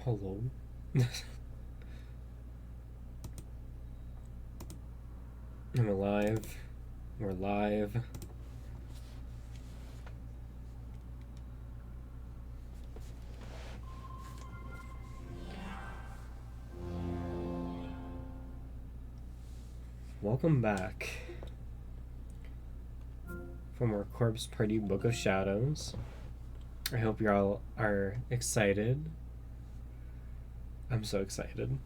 Hello. I'm alive. We're live. Welcome back from our Corpse Party Book of Shadows. I hope you all are excited. I'm so excited.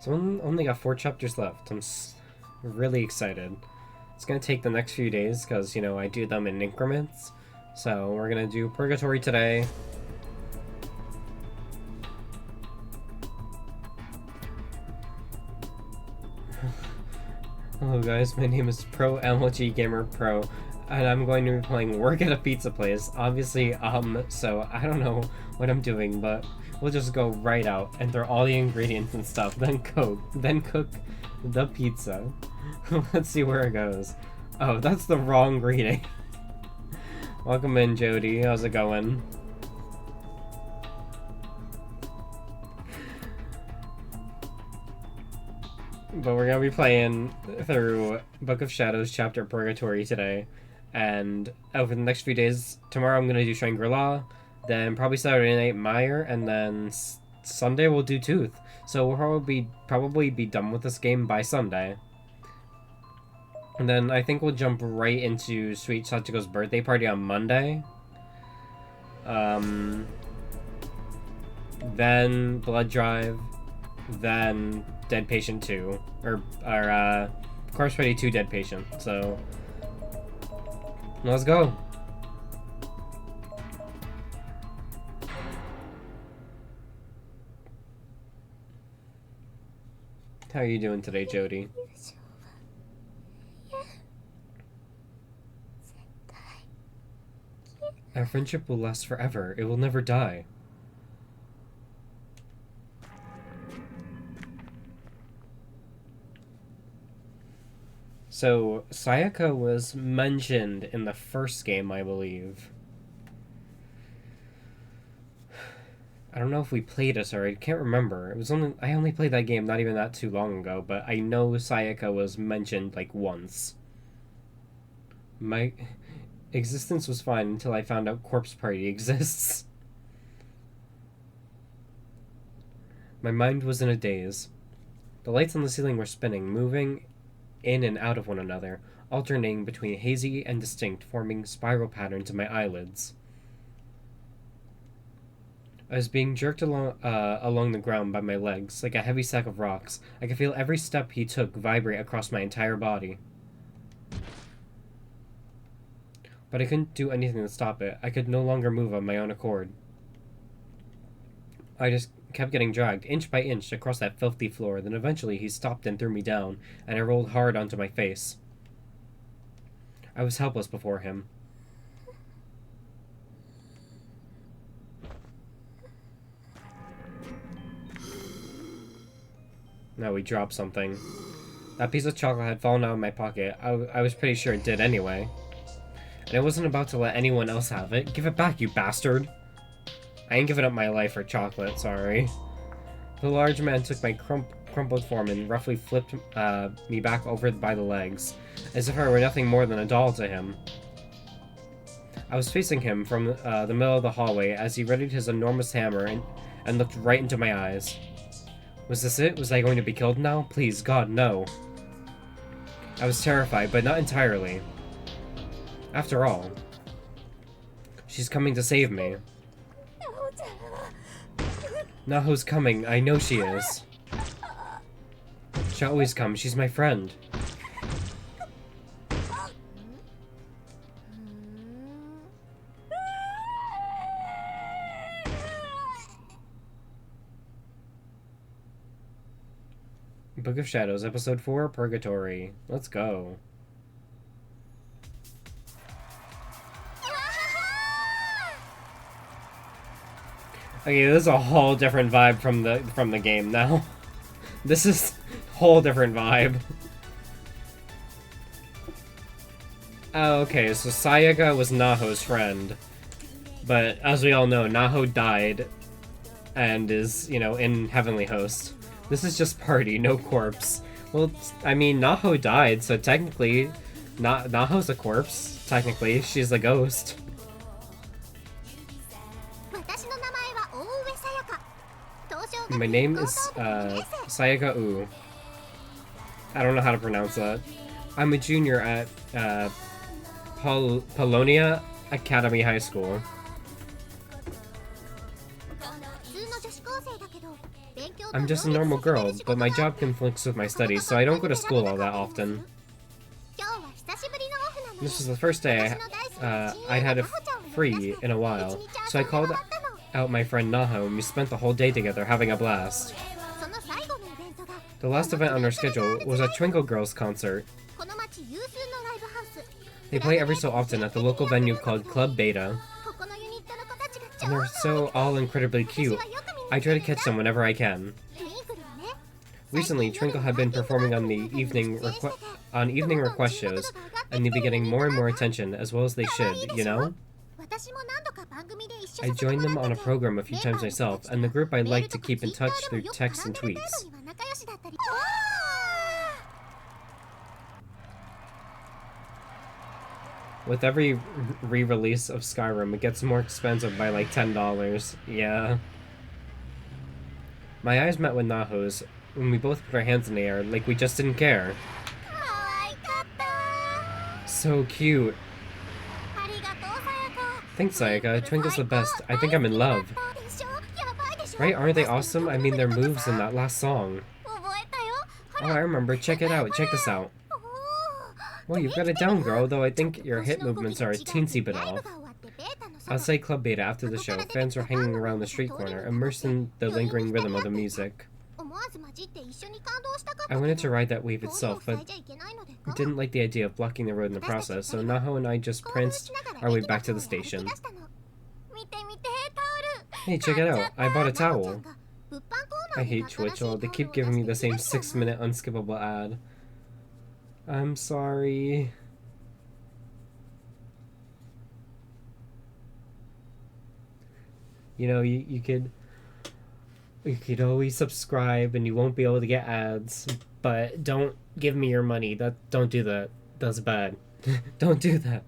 So only got 4 chapters left. I'm really excited. It's gonna take the next few days because, you know, I do them in increments. So we're gonna do Purgatory today. Hello guys, my name is Pro MLG Gamer Pro, and I'm going to be playing Work at a Pizza Place. Obviously, so I don't know what I'm doing, but we'll just go right out, enter all the ingredients and stuff, then cook the pizza. Let's see where it goes. Oh, that's the wrong greeting. Welcome in, Jody. How's it going? But we're gonna be playing through Book of Shadows chapter Purgatory today, and over the next few days, tomorrow I'm gonna do Shangri-La, then probably Saturday night Meyer, and then Sunday we'll do Tooth. So we'll probably be done with this game by Sunday. And then I think we'll jump right into Sweet Sachiko's birthday party on Monday. Then Blood Drive, then Dead Patient 2. Or Corpse Party 2 Dead Patient. So, let's go. How are you doing today, Jody? Our friendship will last forever. It will never die. So, Sayaka was mentioned in the first game, I believe. I don't know if we played it or I can't remember. I only played that game not even that too long ago, but I know Sayaka was mentioned like once. My existence was fine until I found out Corpse Party exists. My mind was in a daze. The lights on the ceiling were spinning, moving in and out of one another, alternating between hazy and distinct, forming spiral patterns in my eyelids. I was being jerked along the ground by my legs, like a heavy sack of rocks. I could feel every step he took vibrate across my entire body. But I couldn't do anything to stop it. I could no longer move on my own accord. I just kept getting dragged, inch by inch, across that filthy floor. Then eventually he stopped and threw me down, and I rolled hard onto my face. I was helpless before him. Now we dropped something. That piece of chocolate had fallen out of my pocket. I was pretty sure it did anyway. And I wasn't about to let anyone else have it. Give it back, you bastard! I ain't giving up my life for chocolate, sorry. The large man took my crumpled form and roughly flipped me back over by the legs, as if I were nothing more than a doll to him. I was facing him from the middle of the hallway as he readied his enormous hammer and looked right into my eyes. Was this it? Was I going to be killed now? Please, God, no. I was terrified, but not entirely. After all, she's coming to save me. Naho's coming. I know she is. She'll always come. She's my friend. Book of Shadows, Episode 4, Purgatory. Let's go. Okay, this is a whole different vibe from the game now. This is a whole different vibe. Oh, okay, so Sayaka was Naho's friend. But as we all know, Naho died and is, you know, in Heavenly Host. This is just party, no corpse. Well, I mean, Naho died, so technically, Naho's a corpse. Technically, she's a ghost. My name is Sayaka U. I don't know how to pronounce that. I'm a junior at Polonia Academy High School. I'm just a normal girl, but my job conflicts with my studies, so I don't go to school all that often. This was the first day I'd had it free in a while, so I called out my friend Naho, and we spent the whole day together having a blast. The last event on our schedule was a Twinkle Girls concert. They play every so often at the local venue called Club Beta. And they're so all incredibly cute. I try to catch them whenever I can. Recently, Twinkle had been performing on the evening request shows, and they'd be getting more and more attention, as well as they should, you know? I joined them on a program a few times myself, and the group I like to keep in touch through texts and tweets. With every re-release of Skyrim, it gets more expensive by like $10. Yeah. My eyes met with Naho's when we both put our hands in the air, like we just didn't care. So cute. Thanks, Sayaka. Twinkle's the best. I think I'm in love. Right? Aren't they awesome? I mean, their moves in that last song. Oh, I remember. Check it out. Check this out. Well, you've got it down, girl, though I think your hip movements are a teensy bit off. Outside Club Beta after the show, fans were hanging around the street corner, immersed in the lingering rhythm of the music. I wanted to ride that wave itself, but didn't like the idea of blocking the road in the process, so Naho and I just pranced our way back to the station. Hey, check it out. I bought a towel. I hate Twitchell. They keep giving me the same 6-minute unskippable ad. I'm sorry. You know, you could always subscribe and you won't be able to get ads, but don't give me your money. Don't do that. That's bad. Don't do that.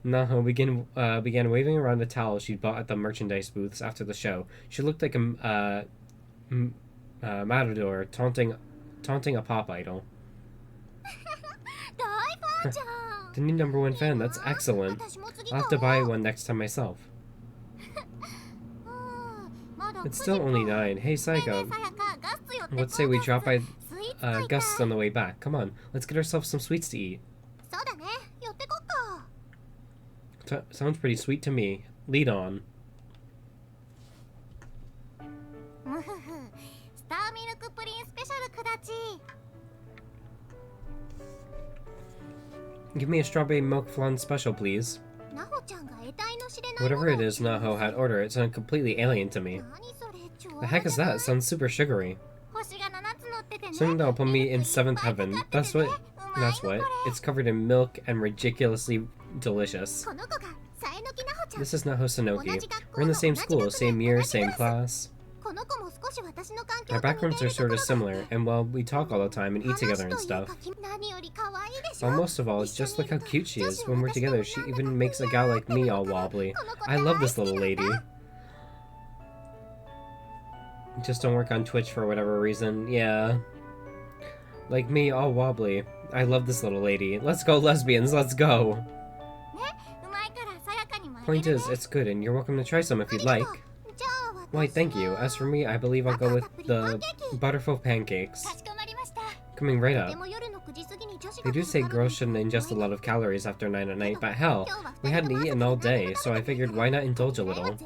Naho began waving around a towel she'd bought at the merchandise booths after the show. She looked like a matador taunting a pop idol. The new #1 fan, that's excellent. I'll have to buy one next time myself. It's still only 9. Hey, Sayaka. Let's say we drop by Gus on the way back. Come on, let's get ourselves some sweets to eat. Sounds pretty sweet to me. Lead on. Give me a strawberry milk flan special, please. Whatever it is Naho had ordered, it sounded completely alien to me. The heck is that? It sounds super sugary. Something that'll put me in 7th heaven. That's what. It's covered in milk and ridiculously delicious. This is Naho Sonoki. We're in the same school, same year, same class. Our backgrounds are sort of similar, and well, we talk all the time and eat together and stuff. But most of all, just look how cute she is. When we're together, she even makes a gal like me all wobbly. I love this little lady. Just don't work on Twitch for whatever reason. Yeah. Like me, all wobbly. I love this little lady. Let's go, lesbians, let's go! Point is, it's good, and you're welcome to try some if you'd like. Why, thank you. As for me, I believe I'll go with the butterful pancakes. Coming right up. They do say girls shouldn't ingest a lot of calories after 9 at night, but hell, we hadn't eaten all day, so I figured why not indulge a little.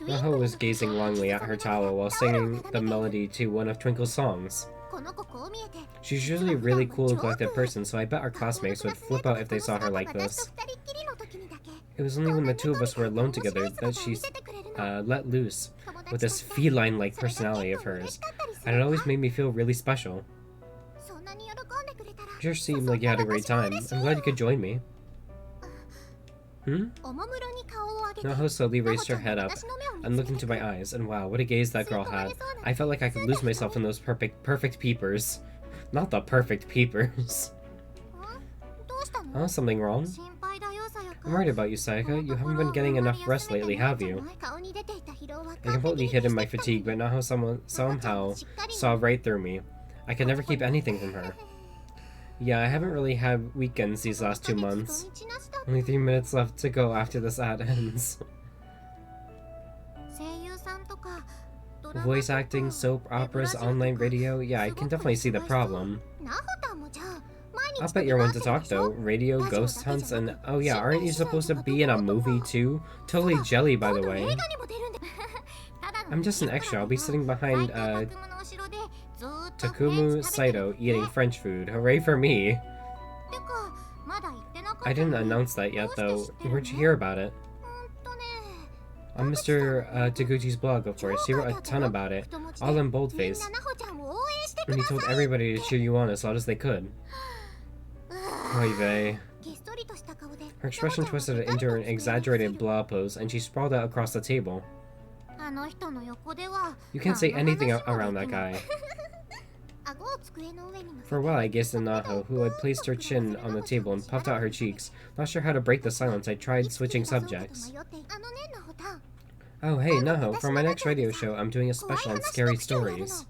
Naho was gazing longingly at her towel while singing the melody to one of Twinkle's songs. She's usually a really cool and collected person, so I bet our classmates would flip out if they saw her like this. It was only when the two of us were alone together that she let loose with this feline-like personality of hers, and it always made me feel really special. You just seemed like you had a great time. I'm glad you could join me. Naho slowly raised her head up and looked into my eyes, and wow, what a gaze that girl had. I felt like I could lose myself in those perfect peepers. Not the perfect peepers. Something wrong? I'm worried about you, Sayaka. You haven't been getting enough rest lately, have you? I completely hid in my fatigue, but Naho somehow saw right through me. I could never keep anything from her. Yeah, I haven't really had weekends these last 2 months. Only 3 minutes left to go after this ad ends. Voice acting, soap operas, online radio, yeah, I can definitely see the problem. I'll bet you're one to talk though. Radio, ghost hunts, and oh yeah, aren't you supposed to be in a movie too? Totally jelly, by the way. I'm just an extra. I'll be sitting behind Takumu Saito eating French food. Hooray for me! I didn't announce that yet though. Where'd you hear about it? On Mr. Taguchi's blog, of course. He wrote a ton about it, all in boldface. And he told everybody to cheer you on as loud as they could. Oy vey. Her expression twisted into an exaggerated blah pose, and she sprawled out across the table. You can't say anything around that guy. For a while I gazed at Naho, who had placed her chin on the table and puffed out her cheeks. Not sure how to break the silence, I tried switching subjects. Oh hey, Naho, for my next radio show, I'm doing a special on scary stories.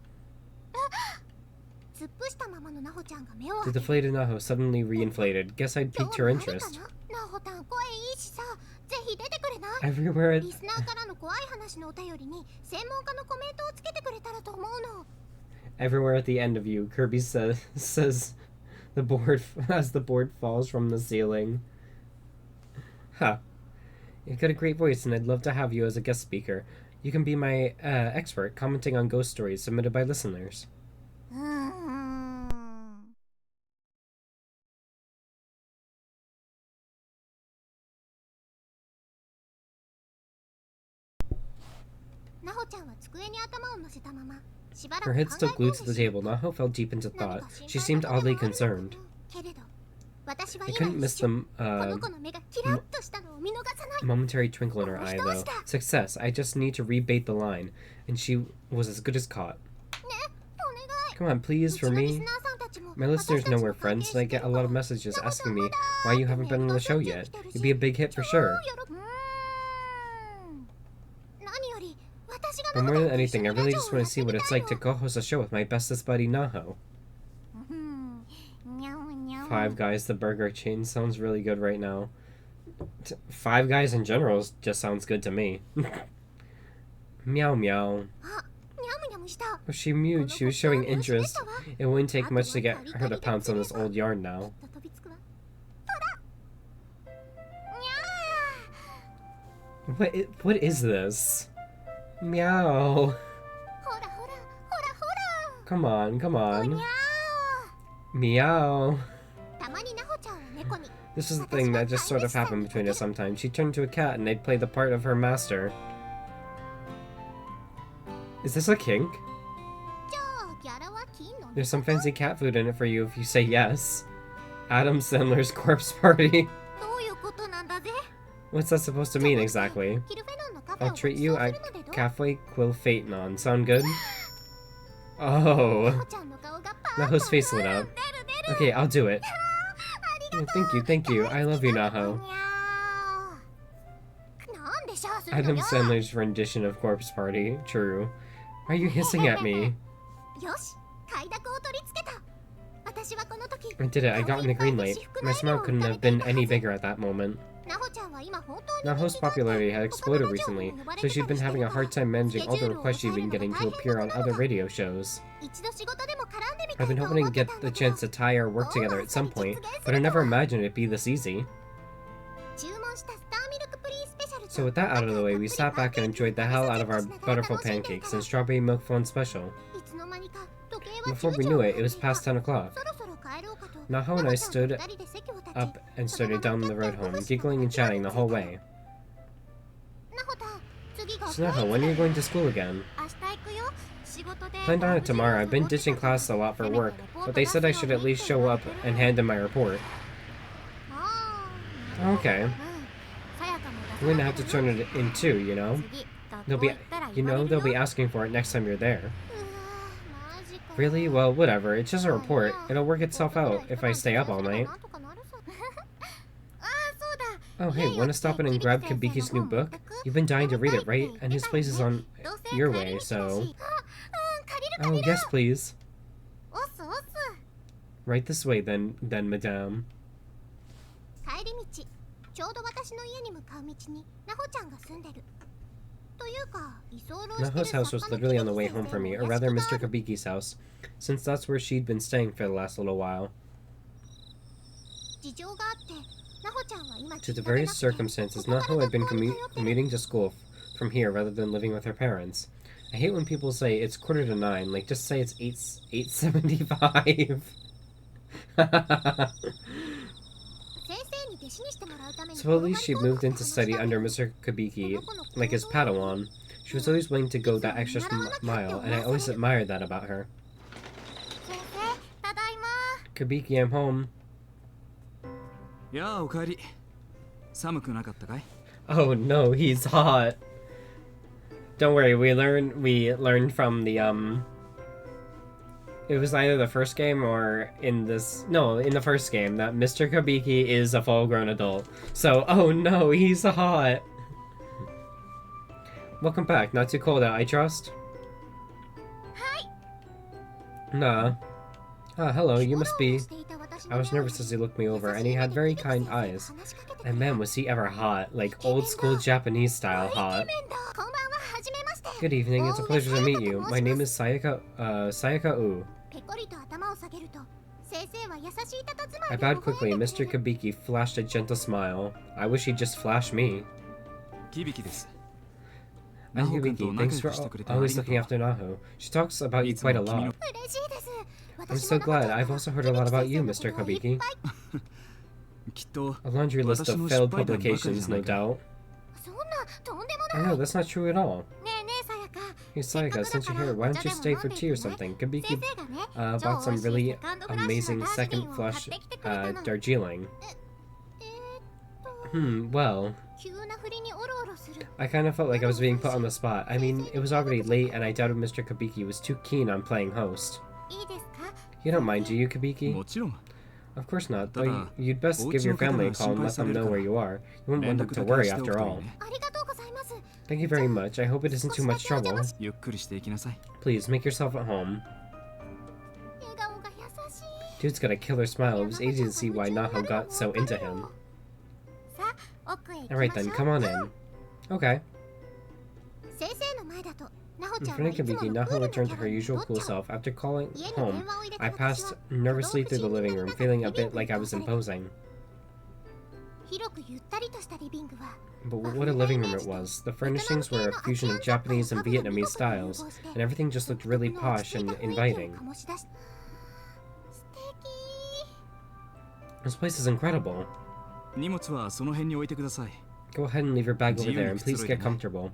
The deflated Naho suddenly reinflated. Guess I'd piqued her interest. Everywhere Everywhere at the end of you, Kirby says the board as the board falls from the ceiling. Huh. You've got a great voice and I'd love to have you as a guest speaker. You can be my expert commenting on ghost stories submitted by listeners. Her head still glued to the table, Naho fell deep into thought. She seemed oddly concerned. I couldn't miss the momentary twinkle in her eye, though. Success. I just need to rebait the line. And she was as good as caught. Come on, please, for me. My listeners know we're friends, and I get a lot of messages asking me why you haven't been on the show yet. You'd be a big hit for sure. But more than anything, I really just want to see what it's like to co-host a show with my bestest buddy, Naho. Five Guys, the burger chain, sounds really good right now. Five Guys in general just sounds good to me. Meow meow. Well, she mewed. She was showing interest. It wouldn't take much to get her to pounce on this old yarn now. What is this? Meow. Come on, come on. Meow. This is the thing that just sort of happened between us sometimes. She turned to a cat and I'd play the part of her master. Is this a kink? There's some fancy cat food in it for you if you say yes. Adam Sandler's corpse party. What's that supposed to mean exactly? I'll treat you at Cafe Quill Phaeton. Sound good? Oh. Naho's face lit up. Okay, I'll do it. Oh, thank you. I love you, Naho. Adam Sandler's rendition of Corpse Party. True. Why are you hissing at me? I did it. I got in the green light. My smile couldn't have been any bigger at that moment. Naho's popularity had exploded recently, so she'd been having a hard time managing all the requests she'd been getting to appear on other radio shows. I've been hoping to get the chance to tie our work together at some point, but I never imagined it'd be this easy. So with that out of the way, we sat back and enjoyed the hell out of our butterful pancakes and strawberry milk fun special. Before we knew it, it was past 10 o'clock. Naho and I stood up and started down the road home, giggling and chatting the whole way. So Naho, when are you going to school again? Planned on it tomorrow. I've been ditching class a lot for work, but they said I should at least show up and hand in my report. Okay. We're gonna have to turn it in too, you know? They'll be asking for it next time you're there. Really? Well, whatever. It's just a report. It'll work itself out if I stay up all night. Oh, hey, wanna stop in and grab Kibiki's new book? You've been dying to read it, right? And his place is on your way, so... Oh, yes, please. Right this way, then, madame. Naho's house was literally on the way home for me, or rather Mr. Kabiki's house, since that's where she'd been staying for the last little while. Due to various circumstances, Naho had been commuting to school from here rather than living with her parents. I hate when people say it's 8:45, like just say it's 8:75. Supposedly she moved in to study under Mr. Kabiki, like his Padawan. She was always willing to go that extra mile, and I always admired that about her. Kabiki, I'm home. Oh no, he's hot. Don't worry, we learned from the it was either the first game or in the first game that Mr. Kabiki is a full-grown adult. So, oh no, he's hot. Welcome back. Not too cold out, I trust? Hi. Nah. Ah, hello, you must be... I was nervous as he looked me over, and he had very kind eyes. And man, was he ever hot. Like, old-school Japanese-style hot. Good evening, it's a pleasure to meet you. My name is Sayaka U. I bowed quickly, and Mr. Kabiki flashed a gentle smile. I wish he'd just flash me. I'm Kibiki, thanks for always looking after Naho. She talks about you quite a lot. I'm so glad. I've also heard a lot about you, Mr. Kabiki. A laundry list of failed publications, no doubt. Oh no, that's not true at all. Hey Sayaka, since you're here, why don't you stay for tea or something? Kabiki bought some really amazing second flush Darjeeling. Well... I kind of felt like I was being put on the spot. I mean, it was already late and I doubted Mr. Kabiki was too keen on playing host. You don't mind, do you, Kabiki? Of course not, though you'd best give your family a call and let them know where you are. You wouldn't want them to worry after all. Thank you very much. I hope it isn't too much trouble. Please, make yourself at home. Dude's got a killer smile. It was easy to see why Naho got so into him. Alright then, come on in. Okay. In front of Kabiki, Naho returned to her usual cool self. After calling home, I passed nervously through the living room, feeling a bit like I was imposing. But what a living room it was. The furnishings were a fusion of Japanese and Vietnamese styles, and everything just looked really posh and inviting. This place is incredible. Go ahead and leave your bag over there, and please get comfortable.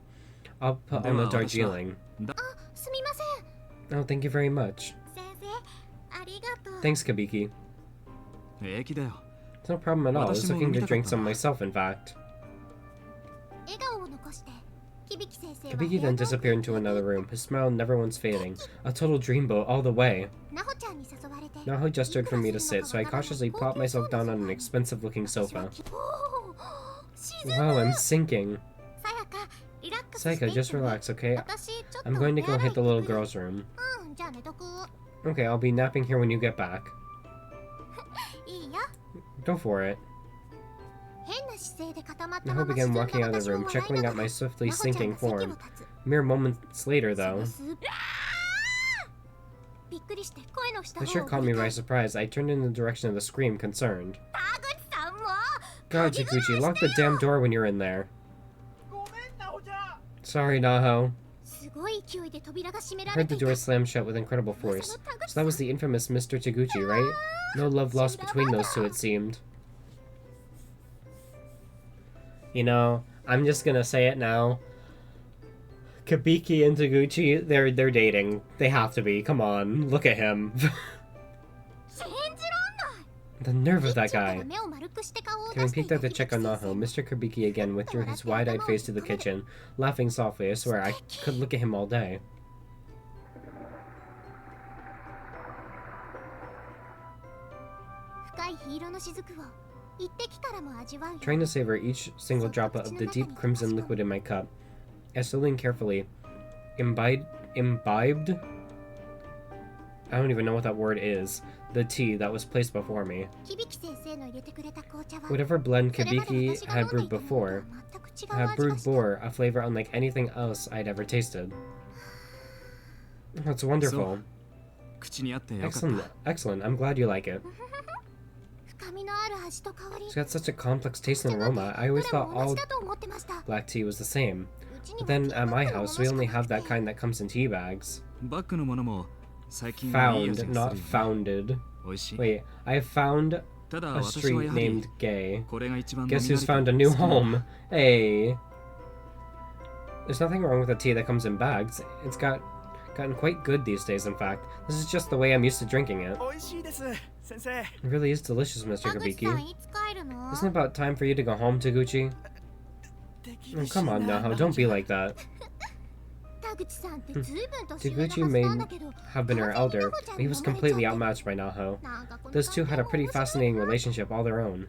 I'll put on the Darjeeling. Oh, thank you very much. Thanks, Kabiki. It's no problem at all. I was looking to drink some myself, in fact. Kabiki then disappeared into another room, his smile never once fading. A total dreamboat all the way. Naho gestured for me to sit, so I cautiously plopped myself down on an expensive-looking sofa. Wow, I'm sinking. Sayaka, just relax, okay? I'm going to go hit the little girl's room. Okay, I'll be napping here when you get back. Go for it. Naho began walking out of the room, chuckling at my swiftly sinking form. Mere moments later, though. This sure caught me by surprise. I turned in the direction of the scream, concerned. God, Taguchi, lock the damn door when you're in there. Sorry, Naho. Heard the door slam shut with incredible force. So that was the infamous Mr. Taguchi, right? No love lost between those two, it seemed. You know, I'm just gonna say it now. Kabiki and Taguchi, they're dating. They have to be. Come on, look at him. The nerve of that guy. Having peeked out to check on Naho, Mr. Kabiki again withdrew his wide-eyed face to the kitchen, laughing softly. I swear, I could look at him all day. Trying to savor each single drop of the deep crimson liquid in my cup, I slowly and carefully imbibed? I don't even know what that word is. The tea that was placed before me. Whatever blend Kabiki had brewed before, bore a flavor unlike anything else I'd ever tasted. That's wonderful. Excellent, excellent. I'm glad you like it. It's got such a complex taste and aroma. I always thought all black tea was the same. But then at my house, we only have that kind that comes in tea bags. Found, not founded. Wait, I found a street named Gay. Guess who's found a new home? Hey. There's nothing wrong with the tea that comes in bags. It's gotten quite good these days, in fact. This is just the way I'm used to drinking it. It really is delicious, Mr. Kabiki. Isn't it about time for you to go home, Taguchi? Oh, come on, Naho, don't be like that. Taguchi may have been her elder, but he was completely outmatched by Naho. Those two had a pretty fascinating relationship all their own.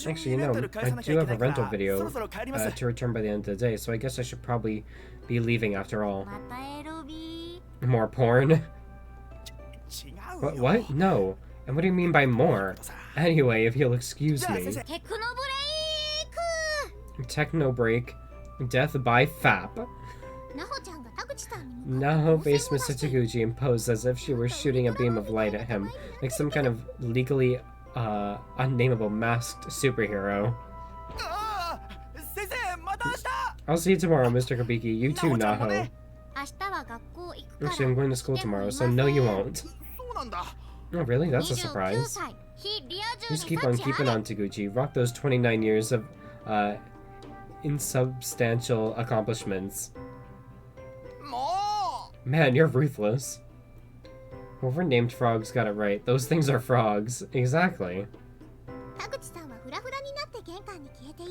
Actually, you know, I do have a rental video to return by the end of the day, so I guess I should probably be leaving after all. More porn? What? No. And what do you mean by more? Anyway, if you'll excuse me. Techno break. Death by FAP. Naho faced Mr. Taguchi and posed as if she were shooting a beam of light at him, like some kind of legally unnameable masked superhero. I'll see you tomorrow, Mr. Kabiki. You too, Naho. Actually, I'm going to school tomorrow, so no you won't. Oh, really? That's a surprise. Just keep on keeping on, Taguchi. Rock those 29 years of insubstantial accomplishments. Man, you're ruthless. Whoever named frogs got it right. Those things are frogs. Exactly.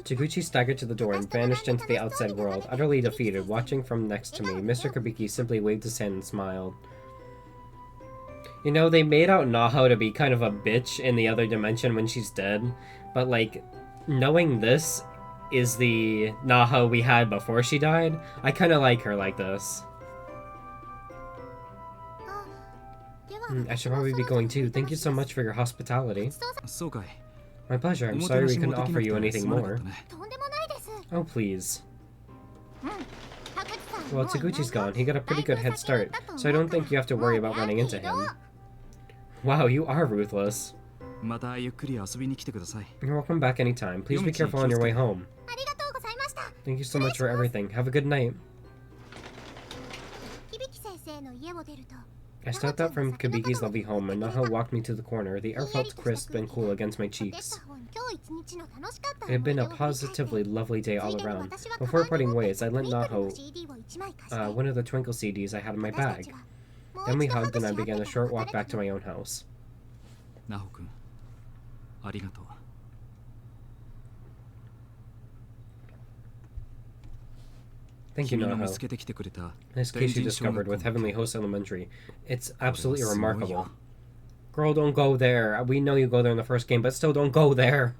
Taguchi staggered to the door and vanished into the outside world, utterly defeated. Watching from next to me, Mr. Kabiki simply waved his hand and smiled. You know, they made out Naho to be kind of a bitch in the other dimension when she's dead, but like, knowing this is the Naho we had before she died, I kind of like her like this. I should probably be going too. Thank you so much for your hospitality. My pleasure. I'm sorry we couldn't offer you anything more. Oh, please. Well, Taguchi's gone. He got a pretty good head start, so I don't think you have to worry about running into him. Wow, you are ruthless. You're welcome back anytime. Please be careful on your way home. Thank you so much for everything. Have a good night. I stepped out from Kabiki's lovely home, and Naho walked me to the corner. The air felt crisp and cool against my cheeks. It had been a positively lovely day all around. Before parting ways, I lent Naho one of the Twinkle CDs I had in my bag. Then we hugged, and I began a short walk back to my own house. Naho-kun, arigatou. Thank you, Naho. This case you discovered with Heavenly Host Elementary. It's absolutely remarkable. Girl, don't go there. We know you go there in the first game, but still don't go there.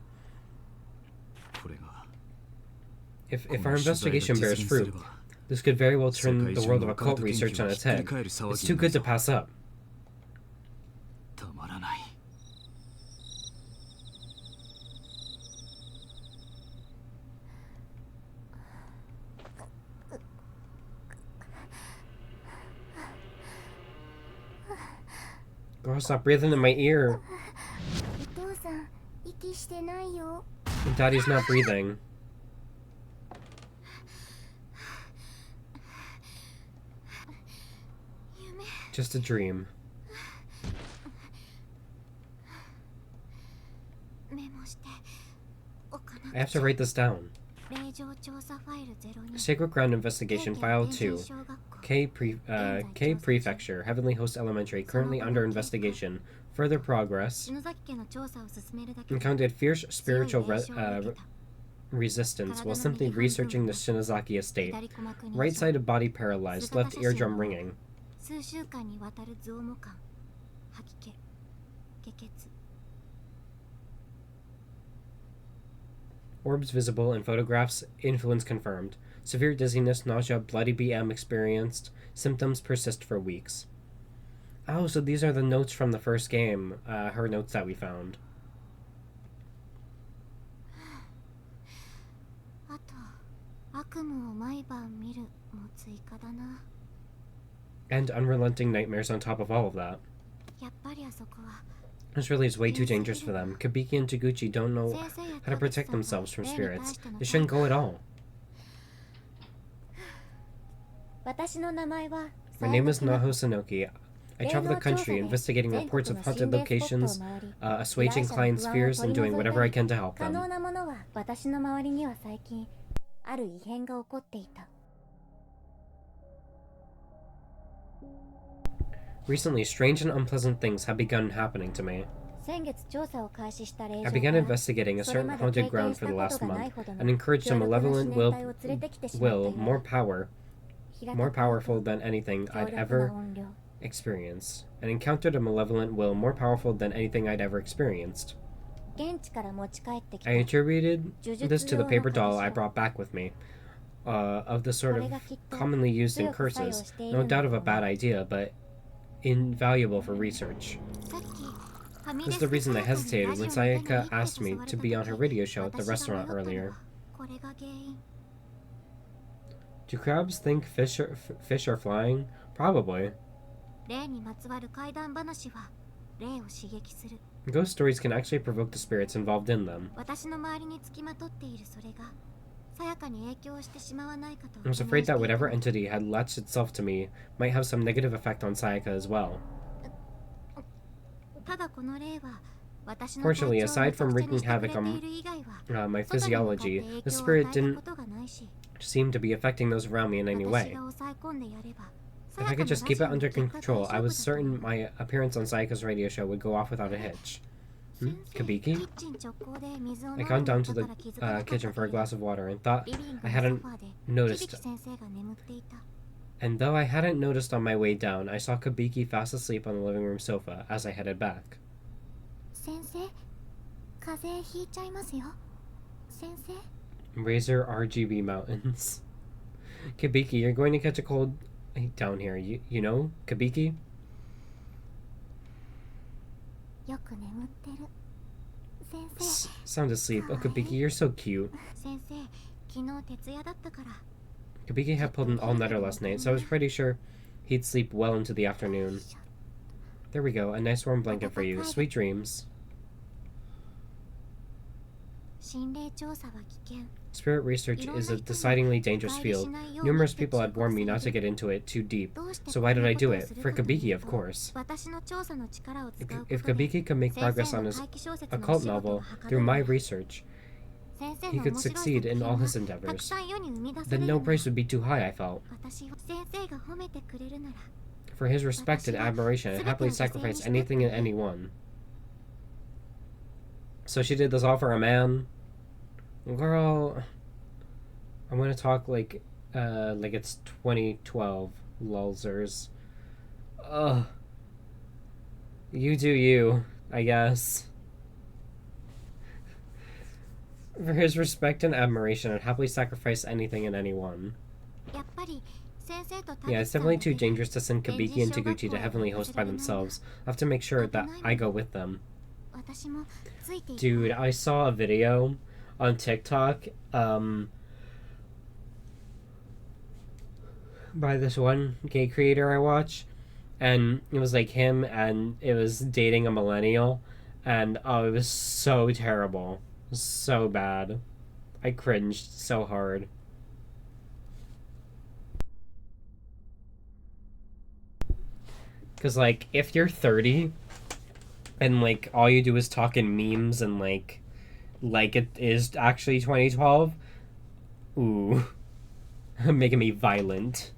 If our investigation bears fruit, this could very well turn the world of occult research on its head. It's too good to pass up. Girl, stop breathing in my ear. Daddy's not breathing. Just a dream. I have to write this down. Sacred Ground Investigation File 2. K Prefecture, Heavenly Host Elementary, currently under investigation. Further progress. Encountered fierce spiritual resistance while simply researching the Shinozaki estate. Right side of body paralyzed, left eardrum ringing. Orbs visible in photographs, influence confirmed. Severe dizziness, nausea, bloody BM experienced. Symptoms persist for weeks. Oh, so these are the notes from the first game, her notes that we found. And unrelenting nightmares on top of all of that. This really is way too dangerous for them. Kabiki and Taguchi don't know how to protect themselves from spirits. They shouldn't go at all. My name is Naho Sanoki. I travel the country investigating reports of haunted locations, assuaging clients' fears, and doing whatever I can to help them. Recently, strange and unpleasant things have begun happening to me. I began investigating a certain haunted ground for the last month and encouraged a malevolent will more powerful than anything I'd ever experienced. And encountered a malevolent will more powerful than anything I'd ever experienced. I attributed this to the paper doll I brought back with me, of the sort of commonly used in curses. No doubt of a bad idea, but invaluable for research. This is the reason I hesitated when Sayaka asked me to be on her radio show at the restaurant earlier. Do crabs think fish are flying? Probably. Ghost stories can actually provoke the spirits involved in them. I was afraid that whatever entity had latched itself to me might have some negative effect on Sayaka as well. Fortunately, aside from wreaking havoc on my physiology, the spirit didn't seem to be affecting those around me in any way. If I could just keep it under control, I was certain my appearance on Sayaka's radio show would go off without a hitch. Kabiki? I gone down to the kitchen for a glass of water and thought I hadn't noticed. And though I hadn't noticed on my way down, I saw Kabiki fast asleep on the living room sofa as I headed back. Razor RGB Mountains. Kabiki, you're going to catch a cold down here, you know, Kabiki? Sound asleep. Oh, Kabiki, you're so cute. Kabiki had pulled an all-nighter last night, so I was pretty sure he'd sleep well into the afternoon. There we go, a nice warm blanket for you. Sweet dreams. Spirit research is a decidedly dangerous field. Numerous people had warned me not to get into it too deep, so why did I do it? For Kabiki, of course. If Kabiki could make progress on his occult novel through my research, he could succeed in all his endeavors. Then no price would be too high, I felt. For his respect and admiration, I'd happily sacrifice anything and anyone. So she did this all for a man? Girl, I'm gonna talk like it's 2012, lulzers. Ugh. You do you, I guess. For his respect and admiration, I'd happily sacrifice anything and anyone. Yeah, it's definitely too dangerous to send Kabiki and Taguchi to Heavenly Host by themselves. I have to make sure that I go with them. Dude, I saw a video on TikTok by this one gay creator I watch, and it was like him and it was dating a millennial, and oh, it was so terrible. It was so bad. I cringed so hard. Because, like, if you're 30 and, like, all you do is talk in memes and, like it is actually 2012, ooh, making me violent.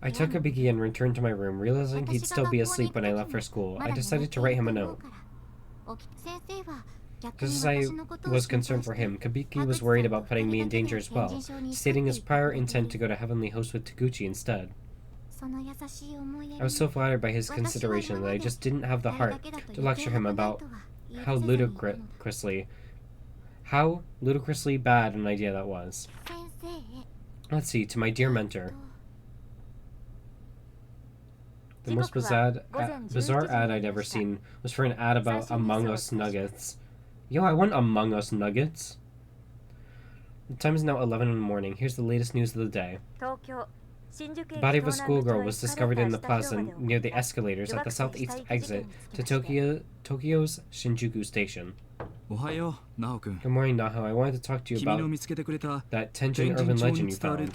I took a biggie and returned to my room, realizing he'd still be asleep when I left for school. I decided to write him a note. Just as I was concerned for him, Kabiki was worried about putting me in danger as well, stating his prior intent to go to Heavenly Host with Taguchi instead. I was so flattered by his consideration that I just didn't have the heart to lecture him about how ludicrously bad an idea that was. Let's see, to my dear mentor. The most bizarre ad I'd ever seen was for an ad about Among Us nuggets. Yo, I want Among Us nuggets. The time is now 11 in the morning. Here's the latest news of the day. The body of a schoolgirl was discovered in the plaza near the escalators at the southeast exit to Tokyo's Shinjuku station. Good morning, Naho. I wanted to talk to you about that Tenjin urban legend you found.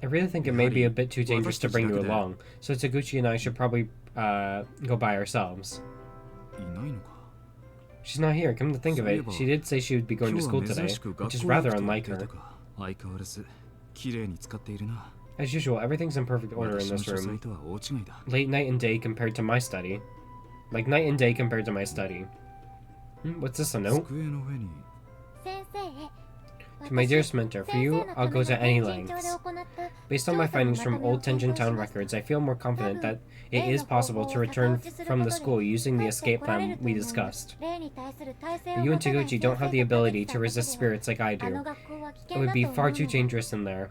I really think it may be a bit too dangerous to bring you along, so Taguchi and I should probably go by ourselves. She's not here, come to think of it. She did say she would be going to school today, which is rather unlike her. As usual, everything's in perfect order in this room. Late night and day compared to my study. Like night and day compared to my study. What's this, a note? To my dearest mentor, for you, I'll go to any lengths. Based on my findings from old Tenjin Town records, I feel more confident that it is possible to return from the school using the escape plan we discussed. But you and Taguchi don't have the ability to resist spirits like I do. It would be far too dangerous in there,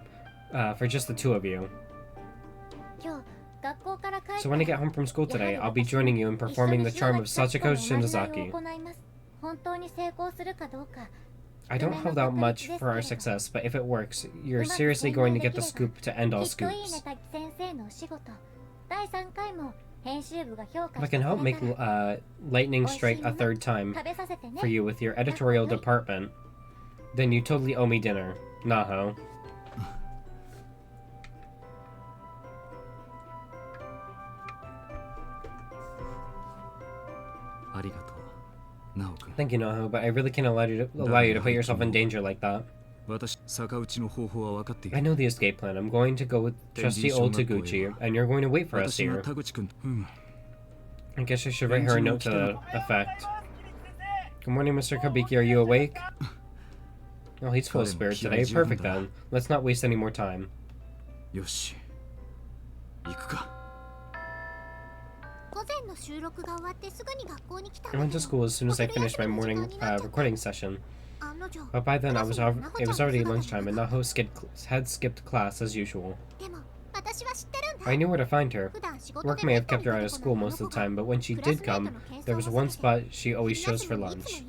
for just the two of you. So when I get home from school today, I'll be joining you in performing the charm of Sachiko Shinozaki. I don't hold out much for our success, but if it works, you're seriously going to get the scoop to end all scoops. If I can help make lightning strike a third time for you with your editorial department, then you totally owe me dinner. Naho. Thank you, Naho, but I really can't allow you to put yourself in danger like that. I know the escape plan. I'm going to go with trusty old Taguchi, and you're going to wait for us here. I guess I should write her a note to that effect. Good morning, Mr. Kabiki. Are you awake? Oh, he's full of spirit today. Perfect then. Let's not waste any more time. I went to school as soon as I finished my morning recording session. But by then, it was already lunchtime, and Naho had skipped class as usual. I knew where to find her. Work may have kept her out of school most of the time, but when she did come, there was one spot she always chose for lunch.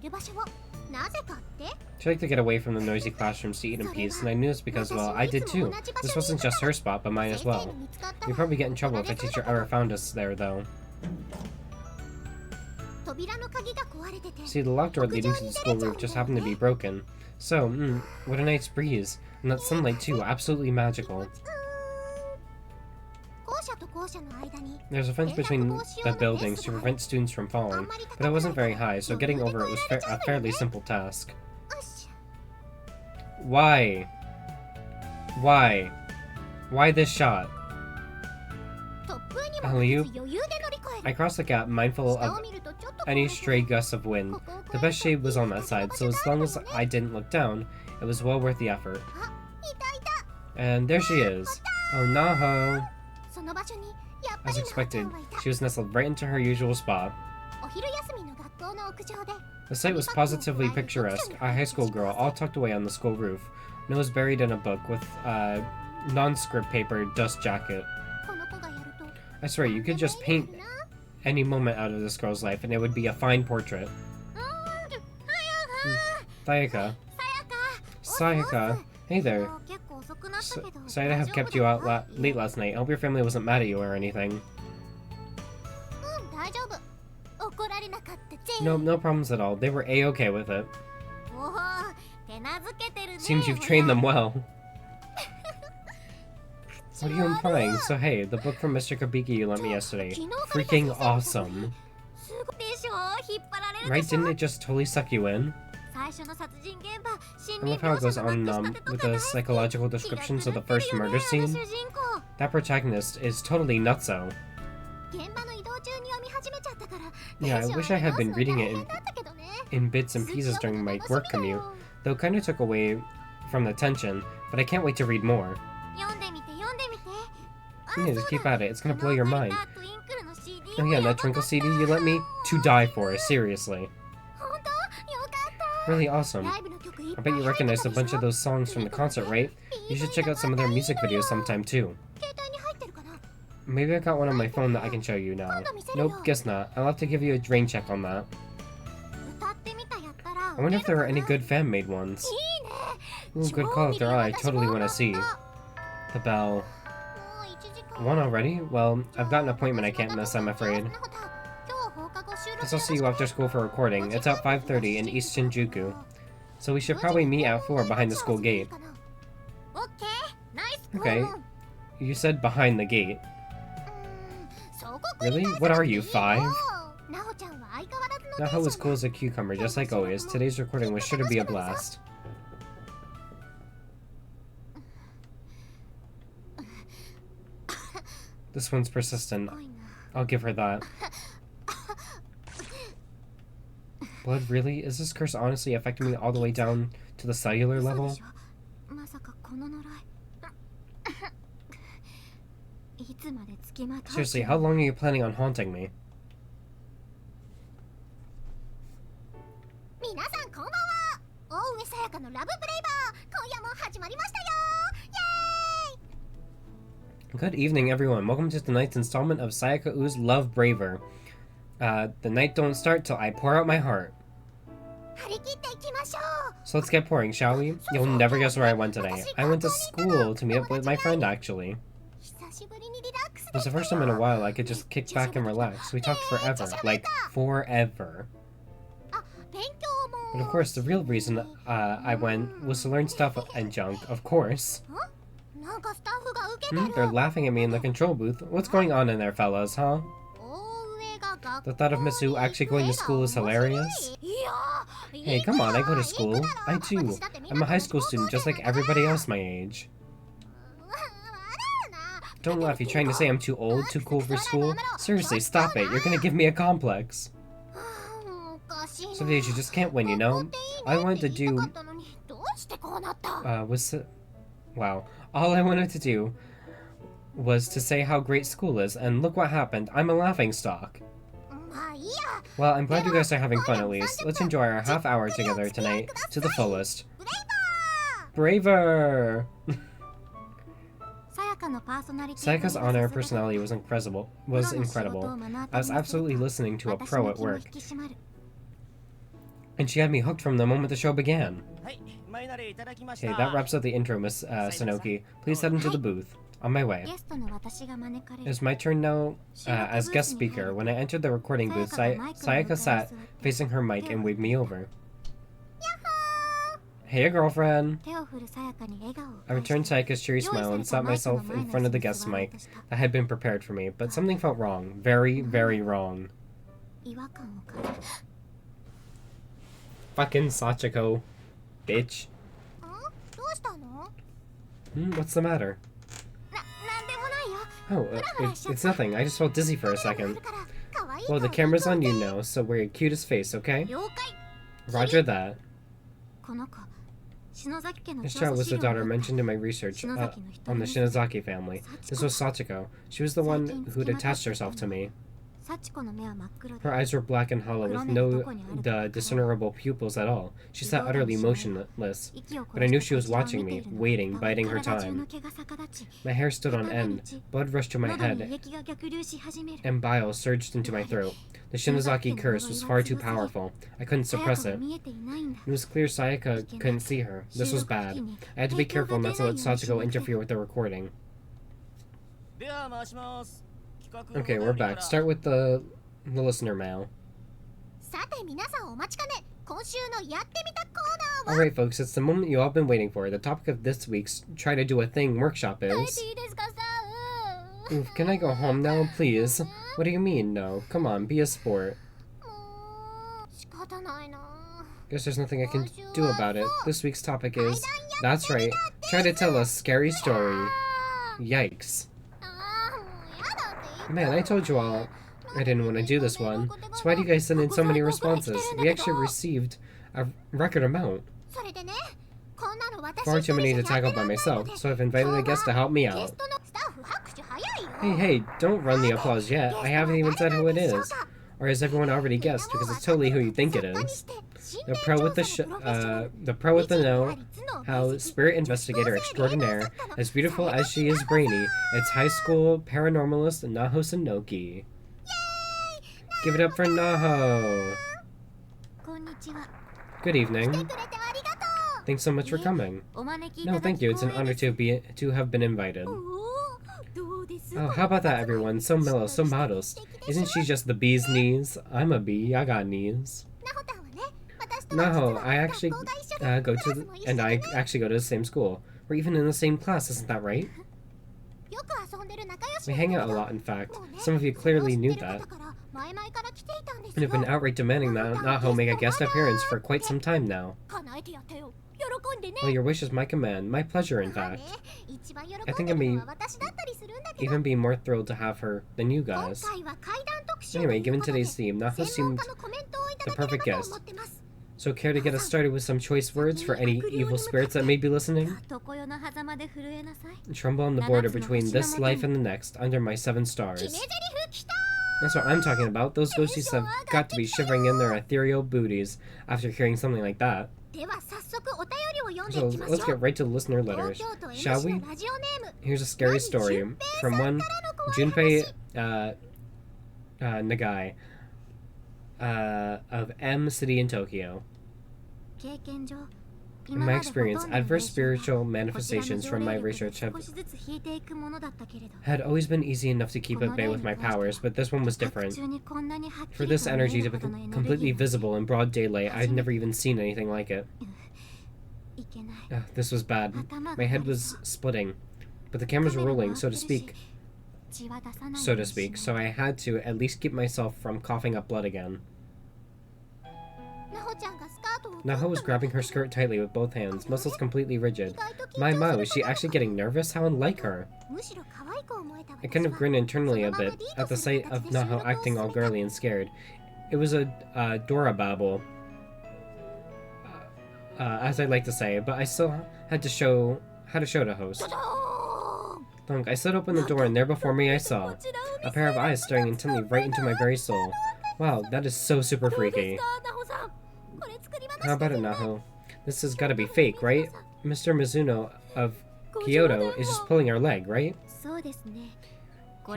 She liked to get away from the noisy classrooms to eat in peace, and I knew this because, well, I did too. This wasn't just her spot, but mine as well. We'd probably get in trouble if a teacher ever found us there, though. See, the locked door leading to the school roof just happened to be broken. So, what a nice breeze. And that sunlight too, absolutely magical. There's a fence between the buildings to prevent students from falling, but it wasn't very high, so getting over it was a fairly simple task. Why? Why? Why this shot? Alley-oop. I crossed the gap, mindful of any stray gusts of wind. The best shade was on that side, so as long as I didn't look down, it was well worth the effort. And there she is. Oh, Naho. As expected, she was nestled right into her usual spot. The sight was positively picturesque. A high school girl, all tucked away on the school roof, nose buried in a book with a non-script paper dust jacket. I swear, you could just paint any moment out of this girl's life and it would be a fine portrait. Sayaka. Sayaka. Hey there. Sorry to have kept you out late last night. I hope your family wasn't mad at you or anything. No problems at all. They were a-okay with it. Seems you've trained them well. What are you implying? So hey, the book from Mr. Kabiki you lent me yesterday. Freaking awesome. Right, didn't it just totally suck you in? I love how it goes on and on with the psychological descriptions of the first murder scene. That protagonist is totally nutso. Yeah, I wish I had been reading it in bits and pieces during my work commute, though it kinda took away from the tension, but I can't wait to read more. Yeah, just keep at it, it's gonna blow your mind. Oh yeah, that Twinkle CD you lent me? To die for, seriously. Really awesome. I bet you recognize a bunch of those songs from the concert, right? You should check out some of their music videos sometime too. Maybe I got one on my phone that I can show you now. Nope, guess not. I'll have to give you a rain check on that. I wonder if there are any good fan-made ones. Ooh, good call if there are. I totally want to see. The bell. One already? Well, I've got an appointment I can't miss, I'm afraid. Guess I'll see you after school for recording. It's at 5:30 in East Shinjuku. So we should probably meet at 4 behind the school gate. Okay. You said behind the gate. Really? What are you, 5? Naho was cool as a cucumber, just like always. Today's recording was sure to be a blast. This one's persistent. I'll give her that. Blood, really? Is this curse honestly affecting me all the way down to the cellular level? Seriously, how long are you planning on haunting me? Good evening, everyone. Welcome to tonight's installment of Sayaka-u's Love Braver. The night don't start till I pour out my heart. So let's get pouring, shall we? You'll never guess where I went today. I went to school to meet up with my friend, actually. It was the first time in a while I could just kick back and relax. We talked forever. Like, forever. But of course, the real reason I went was to learn stuff and junk, of course. They're laughing at me in the control booth. What's going on in there, fellas, huh? The thought of Misu actually going to school is hilarious. Hey, come on, I go to school. I too. I'm a high school student just like everybody else my age. Don't laugh, you trying to say I'm too old, too cool for school? Seriously, stop it, you're gonna give me a complex. Some days you just can't win, you know? All I wanted to do all I wanted to do was to say how great school is, and look what happened. I'm a laughingstock. Well, I'm glad you guys are having fun at least. Let's enjoy our half hour together tonight to the fullest. Braver! Sayaka's on-air personality was incredible. I was absolutely listening to a pro at work. And she had me hooked from the moment the show began. Okay, that wraps up the intro, Miss Sanoki. Please head into the booth. On my way. It was my turn now as guest speaker. When I entered the recording booth, Sayaka sat facing her mic and waved me over. Hey, girlfriend! I returned Sayaka's cheery smile and sat myself in front of the guest mic that had been prepared for me, but something felt wrong. Very, very wrong. Fucking Sachiko. Bitch. What's the matter? Oh, it's nothing. I just felt dizzy for a second. Well, the camera's on you now, so wear your cutest face, okay? Roger that. This child was the daughter mentioned in my research on the Shinozaki family. This was Sachiko. She was the one who'd attached herself to me. Her eyes were black and hollow with no discernible pupils at all. She sat utterly motionless, but I knew she was watching me, waiting, biding her time. My hair stood on end, blood rushed to my head, and bile surged into my throat. The Shinozaki curse was far too powerful. I couldn't suppress it. It was clear Sayaka couldn't see her. This was bad. I had to be careful not to let Sachiko interfere with the recording. Okay, we're back. Start with the listener mail. Alright folks, it's the moment you all been waiting for. The topic of this week's Try to Do a Thing workshop is... Oof, can I go home now, please? What do you mean, no? Come on, be a sport. Guess there's nothing I can do about it. This week's topic is... That's right, try to tell a scary story. Yikes. Man, I told you all I didn't want to do this one. So why do you guys send in so many responses? We actually received a record amount. Far too many to tackle by myself, so I've invited a guest to help me out. Hey, don't run the applause yet. I haven't even said who it is. Or has everyone already guessed? Because it's totally who you think it is. The pro with the know how spirit investigator extraordinaire, as beautiful as she is brainy, it's high school paranormalist Naho Sanoki. Give it up for Naho. Good evening. Thanks so much for coming. No, thank you. It's an honor to have been invited. Oh, how about that, everyone? So mellow, so modest. Isn't she just the bee's knees? I'm a bee. I got knees. Naho, I actually go to the same school. We're even in the same class, isn't that right? We hang out a lot, in fact. Some of you clearly knew that. And have been outright demanding that Naho make a guest appearance for quite some time now. Well, your wish is my command. My pleasure, in fact. I think I may even be more thrilled to have her than you guys. Anyway, given today's theme, Naho seemed the perfect guest. So care to get us started with some choice words for any evil spirits that may be listening? Tremble on the border between this life and the next, under my 7 stars. That's what I'm talking about. Those ghosties have got to be shivering in their ethereal booties after hearing something like that. So let's get right to the listener letters, shall we? Here's a scary story from one Junpei Nagai of M City in Tokyo. In my experience, adverse spiritual manifestations from my research had always been easy enough to keep at bay with my powers, but this one was different. For this energy to be completely visible in broad daylight, I had never even seen anything like it. This was bad. My head was splitting, but the cameras were rolling, so to speak, so I had to at least keep myself from coughing up blood again. Naho was grabbing her skirt tightly with both hands, muscles completely rigid. My, was she actually getting nervous? How unlike her. I kind of grinned internally a bit at the sight of Naho acting all girly and scared. It was a Dora babble, as I like to say, but I still had a show to host. Thunk, I slid open the door and there before me I saw a pair of eyes staring intently right into my very soul. Wow, that is so super freaky. How about it, Naho? This has gotta be fake, right? Mr. Mizuno of Kyoto is just pulling our leg, right?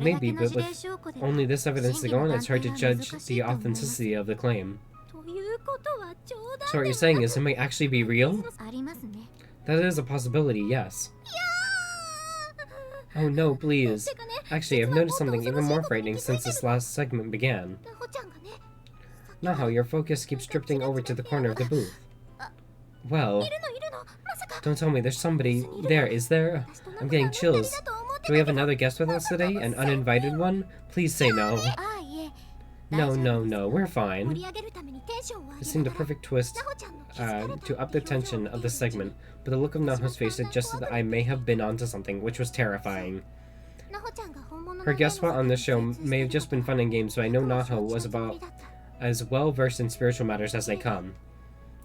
Maybe, but with only this evidence to go on, it's hard to judge the authenticity of the claim. So what you're saying is it might actually be real? That is a possibility, yes. Oh no, please. Actually, I've noticed something even more frightening since this last segment began. Naho, your focus keeps drifting over to the corner of the booth. Well, don't tell me there's somebody there, is there? I'm getting chills. Do we have another guest with us today? An uninvited one? Please say no. No, we're fine. It seemed a perfect twist to up the tension of the segment, but the look of Naho's face suggested that I may have been onto something, which was terrifying. Her guest spot on this show may have just been fun and games, but I know Naho was about as well versed in spiritual matters as they come.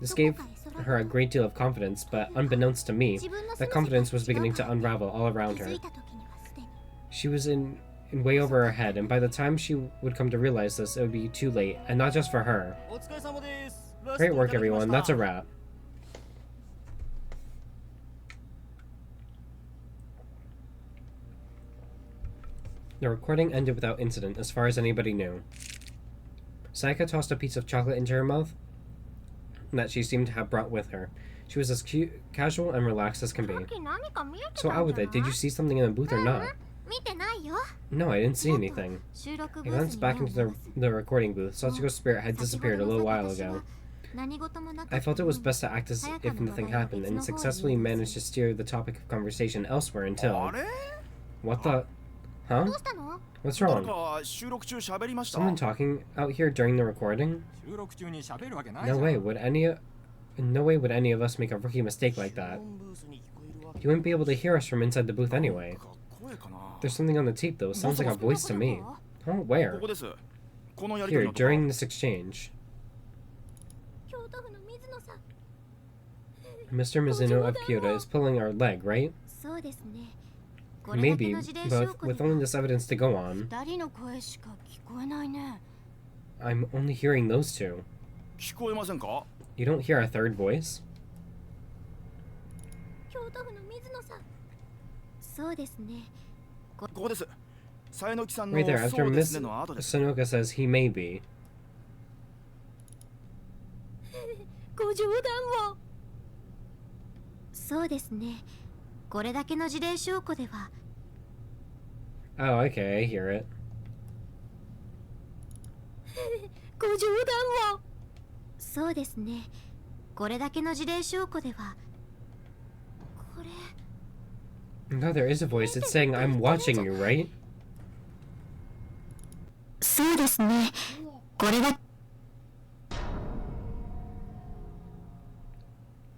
This gave her a great deal of confidence, but unbeknownst to me, that confidence was beginning to unravel all around her. She was in way over her head, and by the time she would come to realize this, it would be too late, and not just for her. Great work, everyone. That's a wrap. The recording ended without incident, as far as anybody knew. Sayaka tossed a piece of chocolate into her mouth that she seemed to have brought with her. She was as casual and relaxed as can be. So out with it, did you see something in the booth or not? No, I didn't see anything. I glanced back into the recording booth. Sachiko's spirit had disappeared a little while ago. I felt it was best to act as if nothing happened, and successfully managed to steer the topic of conversation elsewhere until... What the... Huh? What's wrong? Someone talking out here during the recording? No way would any of us make a rookie mistake like that. You wouldn't be able to hear us from inside the booth anyway. There's something on the tape though. It sounds like a voice to me. Oh, where? Here, during this exchange. Mr. Mizuno of Kyoto is pulling our leg, right? Maybe, but with only this evidence to go on, I'm only hearing those two. You don't hear a third voice? Right there, after Miss Sonoka says he may be. Oh, okay, I hear it. No, there is a voice. It's saying, I'm watching you, right?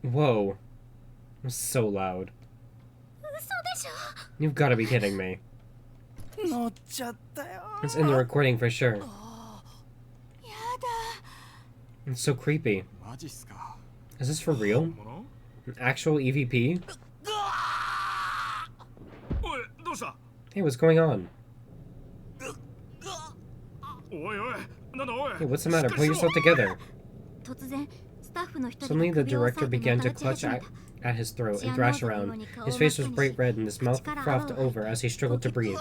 Whoa. It's so loud. You've got to be kidding me. It's in the recording for sure. It's so creepy. Is this for real? An actual EVP? Hey, what's going on? Hey, what's the matter? Pull yourself together. Suddenly, the director began to clutch at his throat and thrash around. His face was bright red and his mouth frothed over as he struggled to breathe.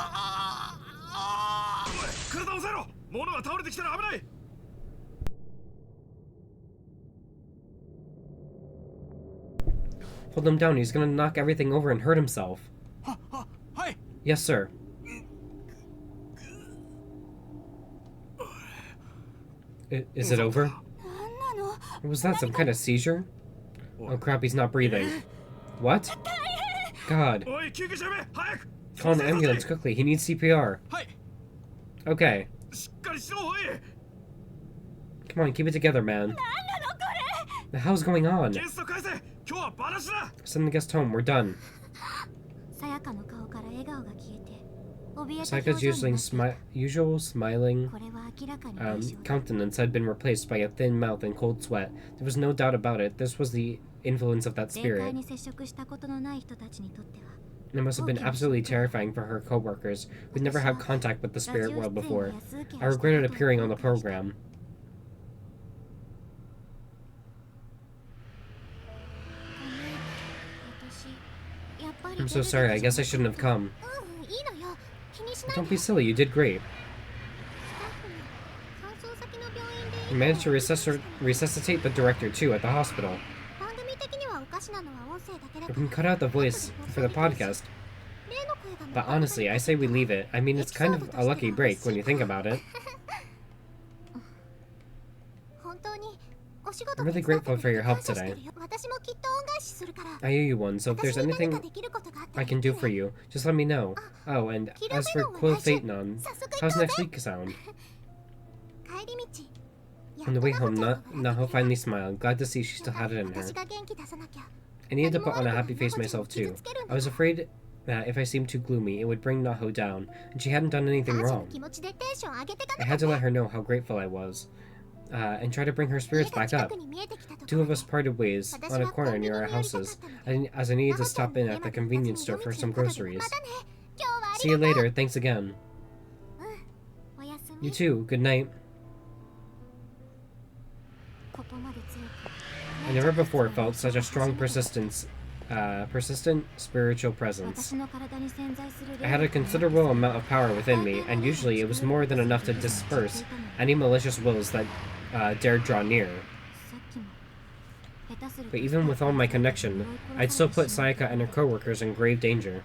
Hold him down, he's gonna knock everything over and hurt himself. Yes, sir. Is it over? Was that some kind of seizure? Oh crap, he's not breathing. What? God. Call an ambulance quickly, he needs CPR. Okay. Come on, keep it together, man. The hell's going on? Send the guest home, we're done. Sayaka's usual smiling countenance had been replaced by a thin mouth and cold sweat. There was no doubt about it. This was the influence of that spirit. It must have been absolutely terrifying for her co-workers who'd never had contact with the spirit world before. I regretted appearing on the program. I'm so sorry, I guess I shouldn't have come. Don't be silly, you did great. You managed to resuscitate the director too at the hospital. We can cut out the voice for the podcast. But honestly, I say we leave it. I mean, it's kind of a lucky break when you think about it. I'm really grateful for your help today. I owe you one, so if there's anything I can do for you, just let me know. Oh, and as for Quill Phaeton, how's next week sound? On the way home, Naho finally smiled, glad to see she still had it in her. I needed to put on a happy face myself too. I was afraid that if I seemed too gloomy, it would bring Naho down, and she hadn't done anything wrong. I had to let her know how grateful I was. And try to bring her spirits back up. Two of us parted ways on a corner near our houses, as I needed to stop in at the convenience store for some groceries. See you later, thanks again. You too, good night. I never before felt such a strong persistent spiritual presence. I had a considerable amount of power within me, and usually it was more than enough to disperse any malicious wills that dared draw near. But even with all my connection, I'd still put Sayaka and her co-workers in grave danger.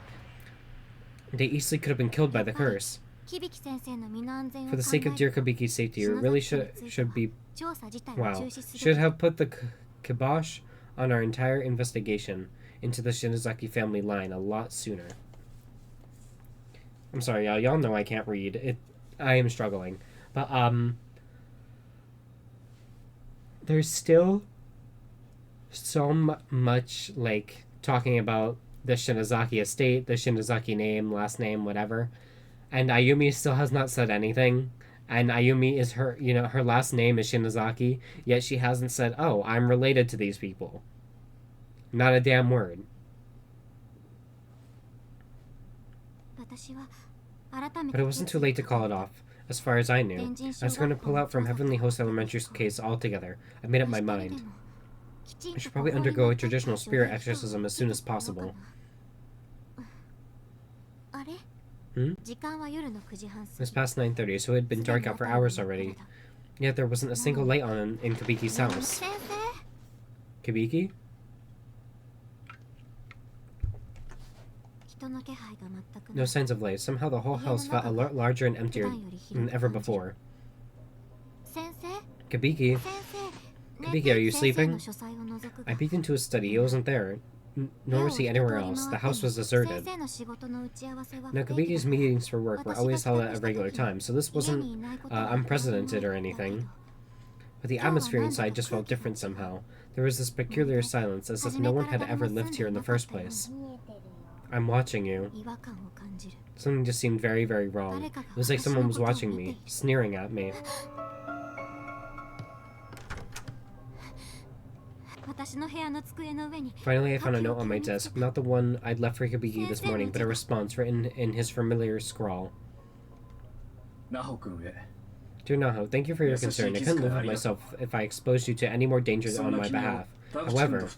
They easily could have been killed by the curse. For the sake of dear Kabiki's safety, it really should be... Wow. Should have put the kibosh on our entire investigation into the Shinozaki family line a lot sooner. I'm sorry, y'all. Y'all know I can't read. I am struggling. But, there's still so much, like, talking about the Shinozaki estate, the Shinozaki name, last name, whatever. And Ayumi still has not said anything. And Ayumi is her last name is Shinozaki, yet she hasn't said, oh, I'm related to these people. Not a damn word. But it wasn't too late to call it off. As far as I knew, I was going to pull out from Heavenly Host Elementary's case altogether. I made up my mind. I should probably undergo a traditional spirit exorcism as soon as possible. It's past 9:30, so it had been dark out for hours already. Yet there wasn't a single light on in Kabiki's house. Kabiki? No signs of life. Somehow the whole house felt a lot larger and emptier than ever before. Kabiki? Kabiki, are you sleeping? I peeked into his study. He wasn't there. Nor was he anywhere else. The house was deserted. Now, Kabiki's meetings for work were always held at a regular time, so this wasn't unprecedented or anything. But the atmosphere inside just felt different somehow. There was this peculiar silence, as if no one had ever lived here in the first place. I'm watching you. Something just seemed very, very wrong. It was like someone was watching me, sneering at me. Finally, I found a note on my desk. Not the one I'd left for Kabiki this morning, but a response written in his familiar scrawl. Dear Naho, thank you for your concern. I couldn't live with myself if I exposed you to any more dangers on my behalf. However,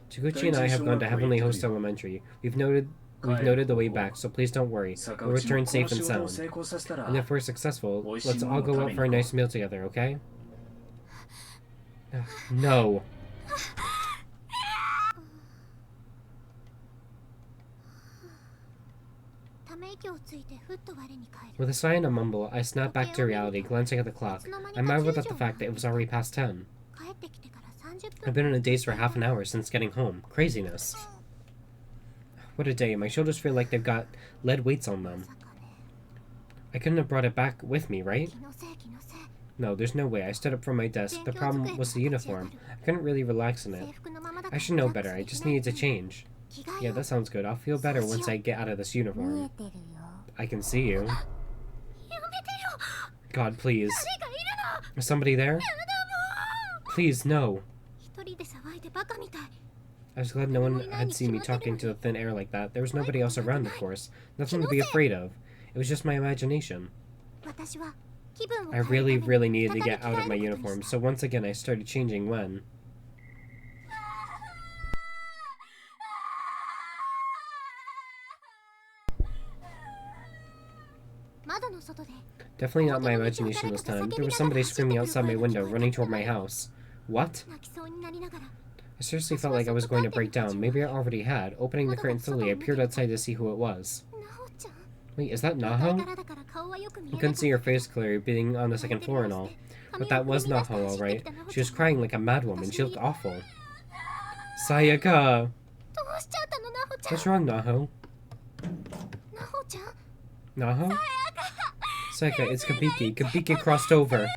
Taguchi and I have gone to Heavenly Host Elementary. We've noted the way back, so please don't worry. We'll return safe and sound. And if we're successful, let's all go out for a nice meal together, okay? No. With a sigh and a mumble, I snapped back to reality, glancing at the clock. I marveled at the fact that it was already past 10. I've been in a daze for half an hour since getting home. Craziness. What a day. My shoulders feel like they've got lead weights on them. I couldn't have brought it back with me, right? No, there's no way. I stood up from my desk. The problem was the uniform. I couldn't really relax in it. I should know better. I just needed to change. Yeah, that sounds good. I'll feel better once I get out of this uniform. I can see you. God, please. Is somebody there? Please, no. I was glad no one had seen me talking to the thin air like that. There was nobody else around, of course. Nothing to be afraid of. It was just my imagination. I really, really needed to get out of my uniform, so once again I started changing when... Definitely not my imagination this time. There was somebody screaming outside my window, running toward my house. What? I seriously felt like I was going to break down. Maybe I already had. Opening the curtain slowly, I peered outside to see who it was. Wait, is that Naho? I couldn't see her face clearly, being on the second floor and all. But that was Naho, alright. She was crying like a madwoman. She looked awful. Sayaka! What's wrong, Naho? Naho? Sayaka, it's Kabiki. Kabiki crossed over.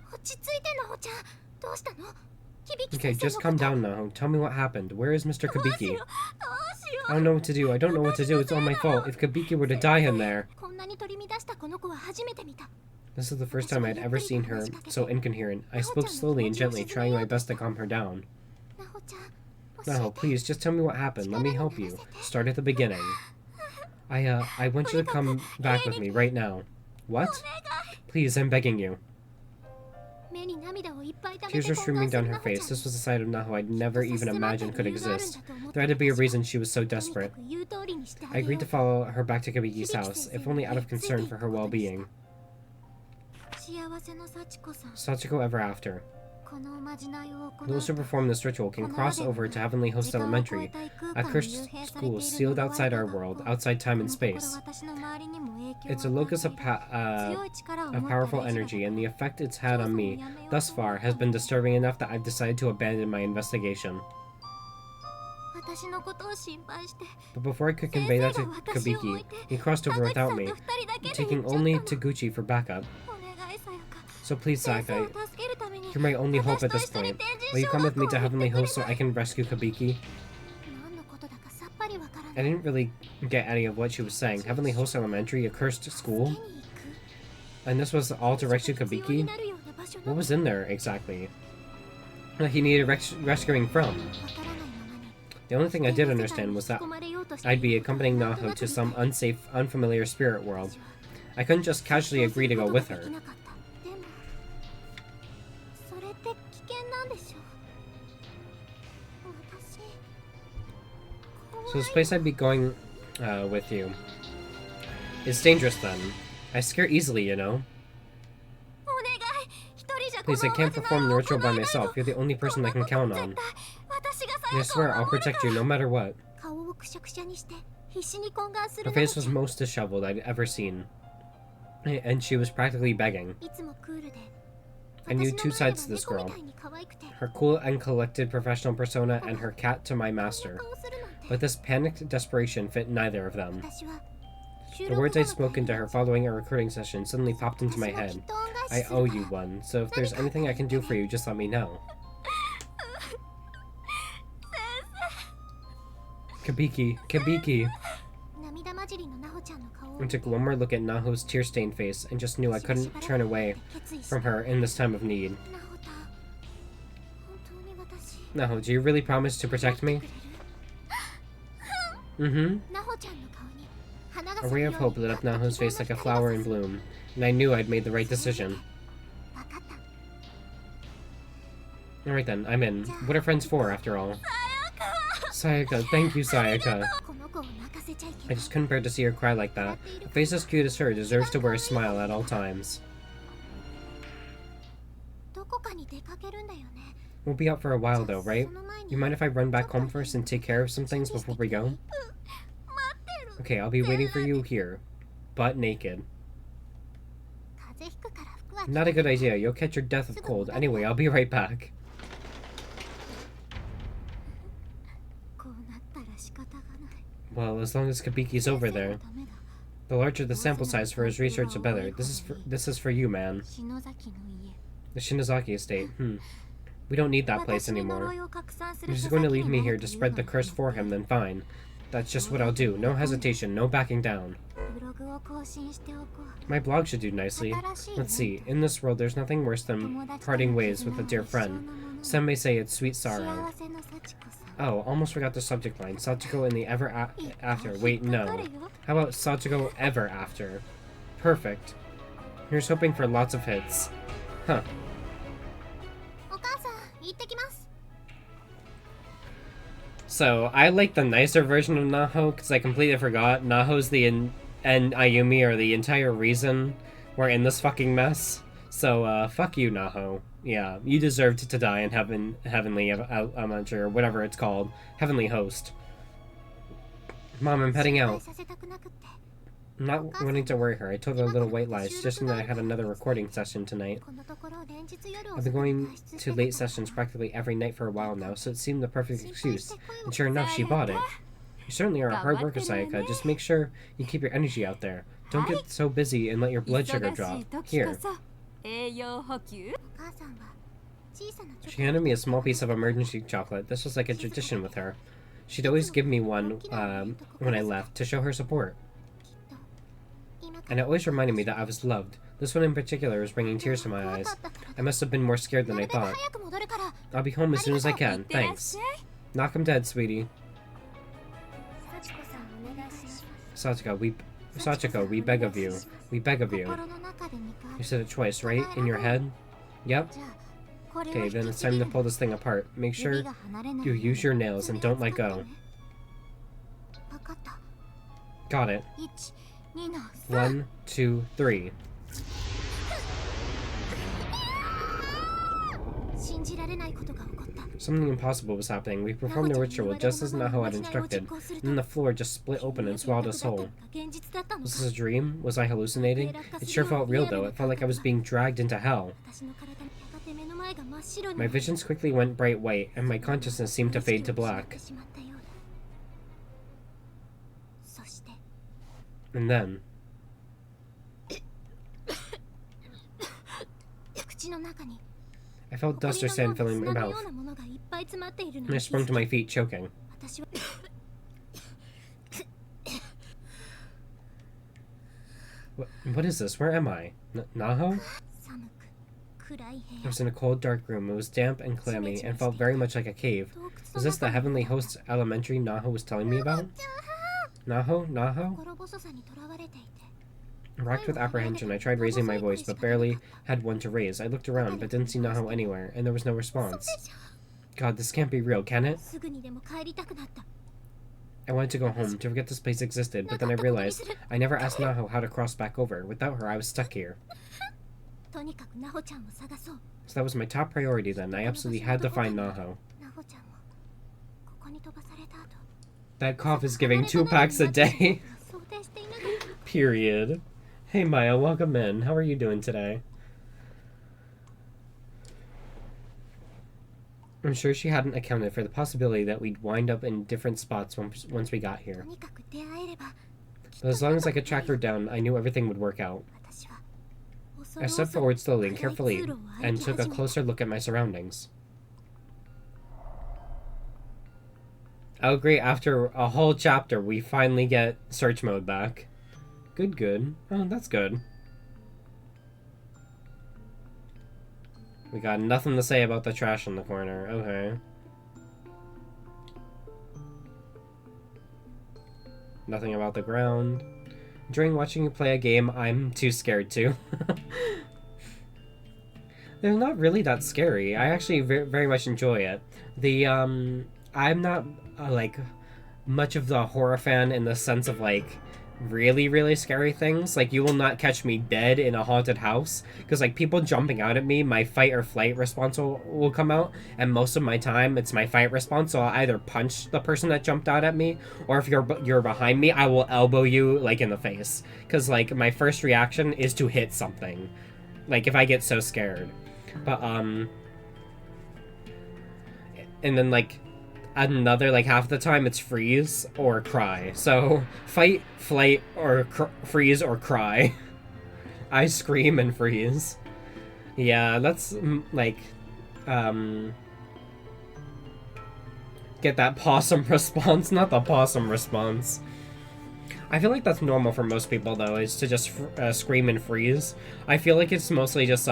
Okay, just calm down, Naho. Tell me what happened. Where is Mr. Kabiki? I don't know what to do. I don't know what to do. It's all my fault. If Kabiki were to die in there... This is the first time I'd ever seen her so incoherent. I spoke slowly and gently, trying my best to calm her down. Naho, please, just tell me what happened. Let me help you. Start at the beginning. I want you to come back with me right now. What? Please, I'm begging you. Tears were streaming down her face. This was a side of Naho I'd never even imagined could exist. There had to be a reason she was so desperate. I agreed to follow her back to Kabiki's house, if only out of concern for her well-being. Sachiko ever after. Those who perform this ritual can cross over to Heavenly Host Elementary, a cursed school sealed outside our world, outside time and space. It's a locus of powerful energy, and the effect it's had on me thus far has been disturbing enough that I've decided to abandon my investigation. But before I could convey that to Kabiki, he crossed over without me, taking only Taguchi for backup. So please, Sayaka, you're my only hope at this point. Will you come with me to Heavenly Host so I can rescue Kabiki? I didn't really get any of what she was saying. Heavenly Host Elementary, a cursed school? And this was all to rescue Kabiki? What was in there, exactly? He needed rescuing from. The only thing I did understand was that I'd be accompanying Naho to some unsafe, unfamiliar spirit world. I couldn't just casually agree to go with her. So this place I'd be going with you. It's dangerous then. I scare easily, you know. Please, I can't perform the ritual by myself. You're the only person I can count on. And I swear I'll protect you no matter what. Her face was most disheveled I'd ever seen. And she was practically begging. I knew two sides to this girl. Her cool and collected professional persona and her cat to my master. But this panicked desperation fit neither of them. The words I'd spoken to her following a recruiting session suddenly popped into my head. I owe you one, so if there's anything I can do for you, just let me know. Kabiki, Kabiki! I took one more look at Naho's tear-stained face and just knew I couldn't turn away from her in this time of need. Naho, do you really promise to protect me? Mm-hmm. A ray of hope lit up Naho's face like a flower in bloom, and I knew I'd made the right decision. Alright then, I'm in. What are friends for, after all? Sayaka, thank you, Sayaka. I just couldn't bear to see her cry like that. A face as cute as her deserves to wear a smile at all times. We'll be out for a while though, right? You mind if I run back home first and take care of some things before we go? Okay, I'll be waiting for you here. Butt naked. Not a good idea. You'll catch your death of cold. Anyway, I'll be right back. Well, as long as Kabiki's over there. The larger the sample size for his research, the better. This is for you, man. The Shinozaki estate. We don't need that place anymore. If he's going to leave me here to spread the curse for him, then fine. That's just what I'll do. No hesitation, no backing down. My blog should do nicely. Let's see. In this world, there's nothing worse than parting ways with a dear friend. Some may say it's sweet sorrow. Oh, almost forgot the subject line. Sachiko in the ever after. Wait, no. How about Sachiko ever after? Perfect. Here's hoping for lots of hits. Huh. So, I like the nicer version of Naho, because I completely forgot. Naho's and Ayumi are the entire reason we're in this fucking mess. So, fuck you, Naho. Yeah, you deserved to die in Heavenly Elementary, or whatever it's called. Heavenly Host. Mom, I'm heading out. I'm not wanting to worry her. I told her a little white lie, suggesting that I had another recording session tonight. I've been going to late sessions practically every night for a while now, so it seemed the perfect excuse. And sure enough, she bought it. You certainly are a hard worker, Sayaka. Just make sure you keep your energy out there. Don't get so busy and let your blood sugar drop. Here. She handed me a small piece of emergency chocolate. This was like a tradition with her. She'd always give me one when I left to show her support. And it always reminded me that I was loved. This one in particular was bringing tears to my eyes. I must have been more scared than I thought. I'll be home as soon as I can. Thanks. Knock him dead, sweetie. Sachiko, we beg of you. We beg of you. You said it twice, right? In your head? Yep. Okay, then it's time to pull this thing apart. Make sure you use your nails and don't let go. Got it. 1, 2, 3. Something impossible was happening. We performed the ritual just as Naho had instructed, and then the floor just split open and swallowed us whole. Was this a dream? Was I hallucinating? It sure felt real though. It felt like I was being dragged into hell. My visions quickly went bright white, and my consciousness seemed to fade to black. And then... I felt dust or sand filling my mouth, and I sprung to my feet, choking. What is this? Where am I? Naho? I was in a cold, dark room. It was damp and clammy, and felt very much like a cave. Was this the Heavenly Hosts Elementary Naho was telling me about? Naho? Naho? Racked with apprehension, I tried raising my voice, but barely had one to raise. I looked around, but didn't see Naho anywhere, and there was no response. God, this can't be real, can it? I wanted to go home, to forget this place existed, but then I realized I never asked Naho how to cross back over. Without her, I was stuck here. So that was my top priority then. I absolutely had to find Naho. That cough is giving 2 packs a day. Period. Hey Maya, welcome in. How are you doing today? I'm sure she hadn't accounted for the possibility that we'd wind up in different spots once we got here. But as long as I could track her down, I knew everything would work out. I stepped forward slowly and carefully, and took a closer look at my surroundings. Oh great, after a whole chapter, we finally get search mode back. Good, good. Oh, that's good. We got nothing to say about the trash in the corner. Okay. Nothing about the ground. During watching you play a game, I'm too scared to. They're not really that scary. I actually very much enjoy it. I'm not, like, much of the horror fan in the sense of, like, really, really scary things. Like, you will not catch me dead in a haunted house. Because, like, people jumping out at me, my fight or flight response will come out. And most of my time, it's my fight response. So I'll either punch the person that jumped out at me, or if you're behind me, I will elbow you, like, in the face. Because, like, my first reaction is to hit something. Like, if I get so scared. But, and then, like, another, like, half the time it's freeze or cry. So, fight, flight, or freeze or cry. I scream and freeze. Yeah, that's, like, get that possum response, not the possum response. I feel like that's normal for most people, though, is to just scream and freeze. I feel like it's mostly just,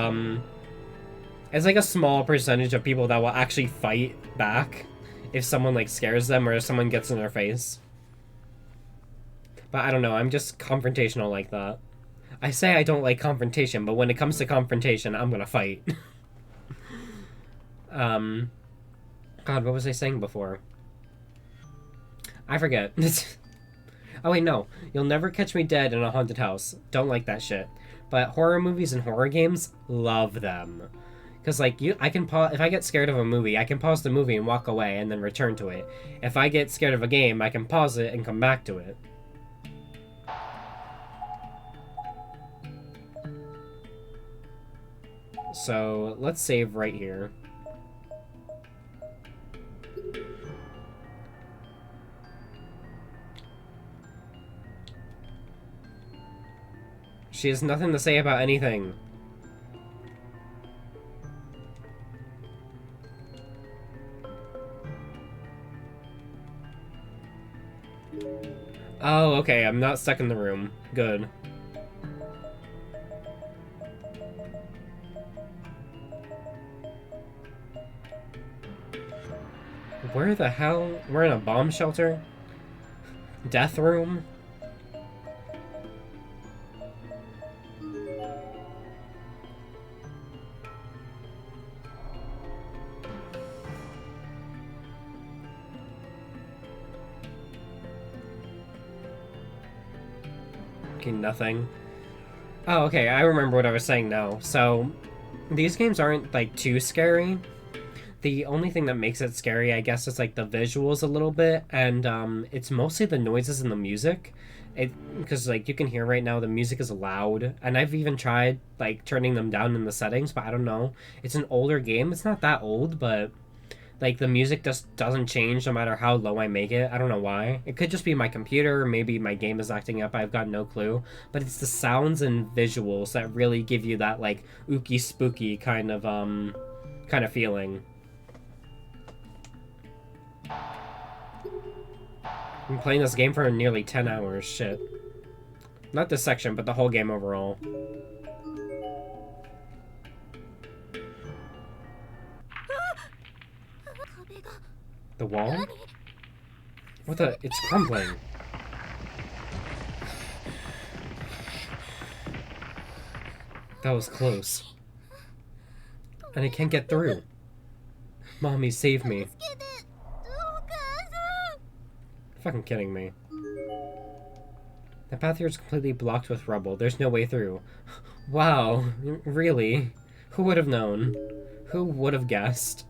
it's like a small percentage of people that will actually fight back if someone, like, scares them or if someone gets in their face. But I don't know, I'm just confrontational like that. I say I don't like confrontation, but when it comes to confrontation, I'm gonna fight. God, what was I saying before? I forget. Oh wait, no. You'll never catch me dead in a haunted house. Don't like that shit. But horror movies and horror games, love them. Because, like, I can pause, if I get scared of a movie, I can pause the movie and walk away and then return to it. If I get scared of a game, I can pause it and come back to it. So, let's save right here. She has nothing to say about anything. Oh, okay, I'm not stuck in the room. Good. Where the hell? We're in a bomb shelter? Death room? Okay, nothing. Oh, okay, I remember what I was saying now. So, these games aren't, like, too scary. The only thing that makes it scary, I guess, is like the visuals a little bit, and it's mostly the noises and the music. Because like you can hear right now, the music is loud, and I've even tried like turning them down in the settings, but I don't know. It's an older game. It's not that old, but like the music just doesn't change no matter how low I make it. I don't know why. It could just be my computer, or maybe my game is acting up. I've got no clue. But it's the sounds and visuals that really give you that like ooky spooky kind of feeling. I'm playing this game for nearly 10 hours. Shit. Not this section, but the whole game overall. The wall? What the? It's crumbling. That was close. And I can't get through. Mommy, save me. You're fucking kidding me. The path here is completely blocked with rubble. There's no way through. Wow, really? Who would have known? Who would have guessed?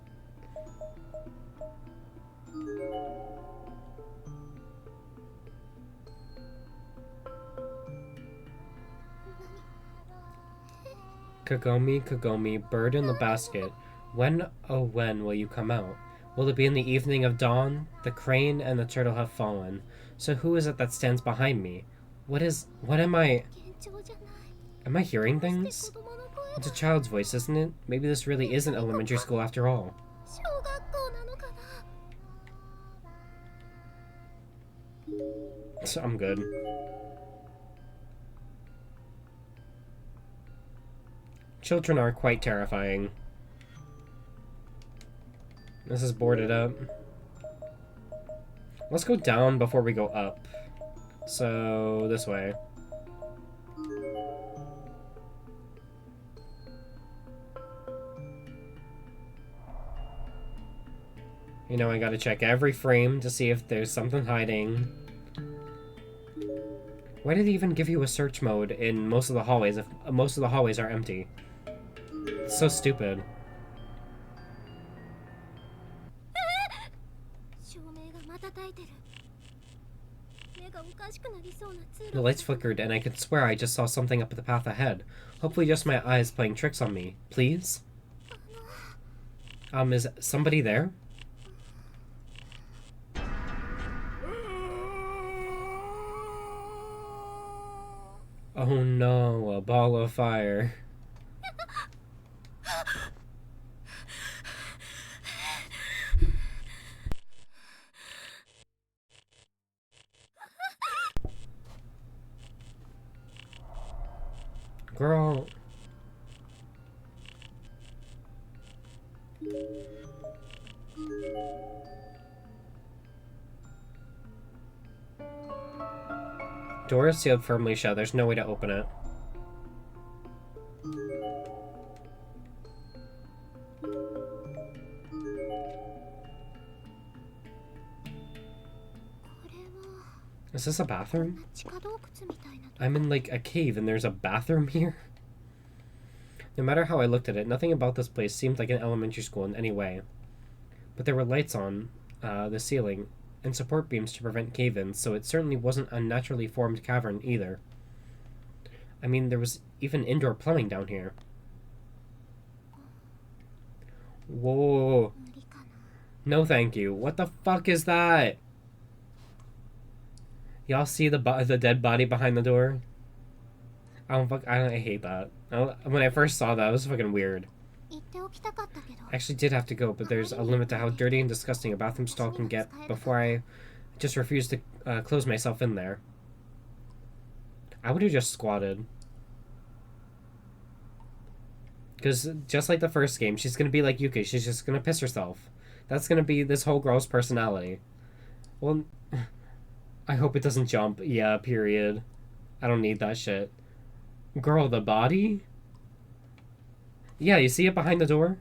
Kagomi, Kagomi, bird in the basket. When, oh when, will you come out? Will it be in the evening of dawn? The crane and the turtle have fallen. So who is it that stands behind me? What am I hearing things? It's a child's voice, isn't it? Maybe this really isn't elementary school after all. I'm good. Children are quite terrifying. This is boarded up. Let's go down before we go up. So, this way. You know, I gotta check every frame to see if there's something hiding. Why did they even give you a search mode in most of the hallways if most of the hallways are empty? It's so stupid. The lights flickered, and I could swear I just saw something up the path ahead. Hopefully just my eyes playing tricks on me. Please? Is somebody there? Oh no, a ball of fire. Girl. Door is sealed firmly shut. There's no way to open it. Is this a bathroom? I'm in like a cave and there's a bathroom here? No matter how I looked at it, nothing about this place seemed like an elementary school in any way. But there were lights on the ceiling and support beams to prevent cave-ins, so it certainly wasn't a naturally formed cavern either. I mean, there was even indoor plumbing down here. Whoa. No thank you. What the fuck is that? Y'all see the dead body behind the door? I hate that. When I first saw that, it was fucking weird. I actually did have to go, but there's a limit to how dirty and disgusting a bathroom stall can get before I just refuse to close myself in there. I would have just squatted. Because just like the first game, she's going to be like Yuki. She's just going to piss herself. That's going to be this whole girl's personality. Well, I hope it doesn't jump. Yeah, period. I don't need that shit. Girl, the body? Yeah, you see it behind the door?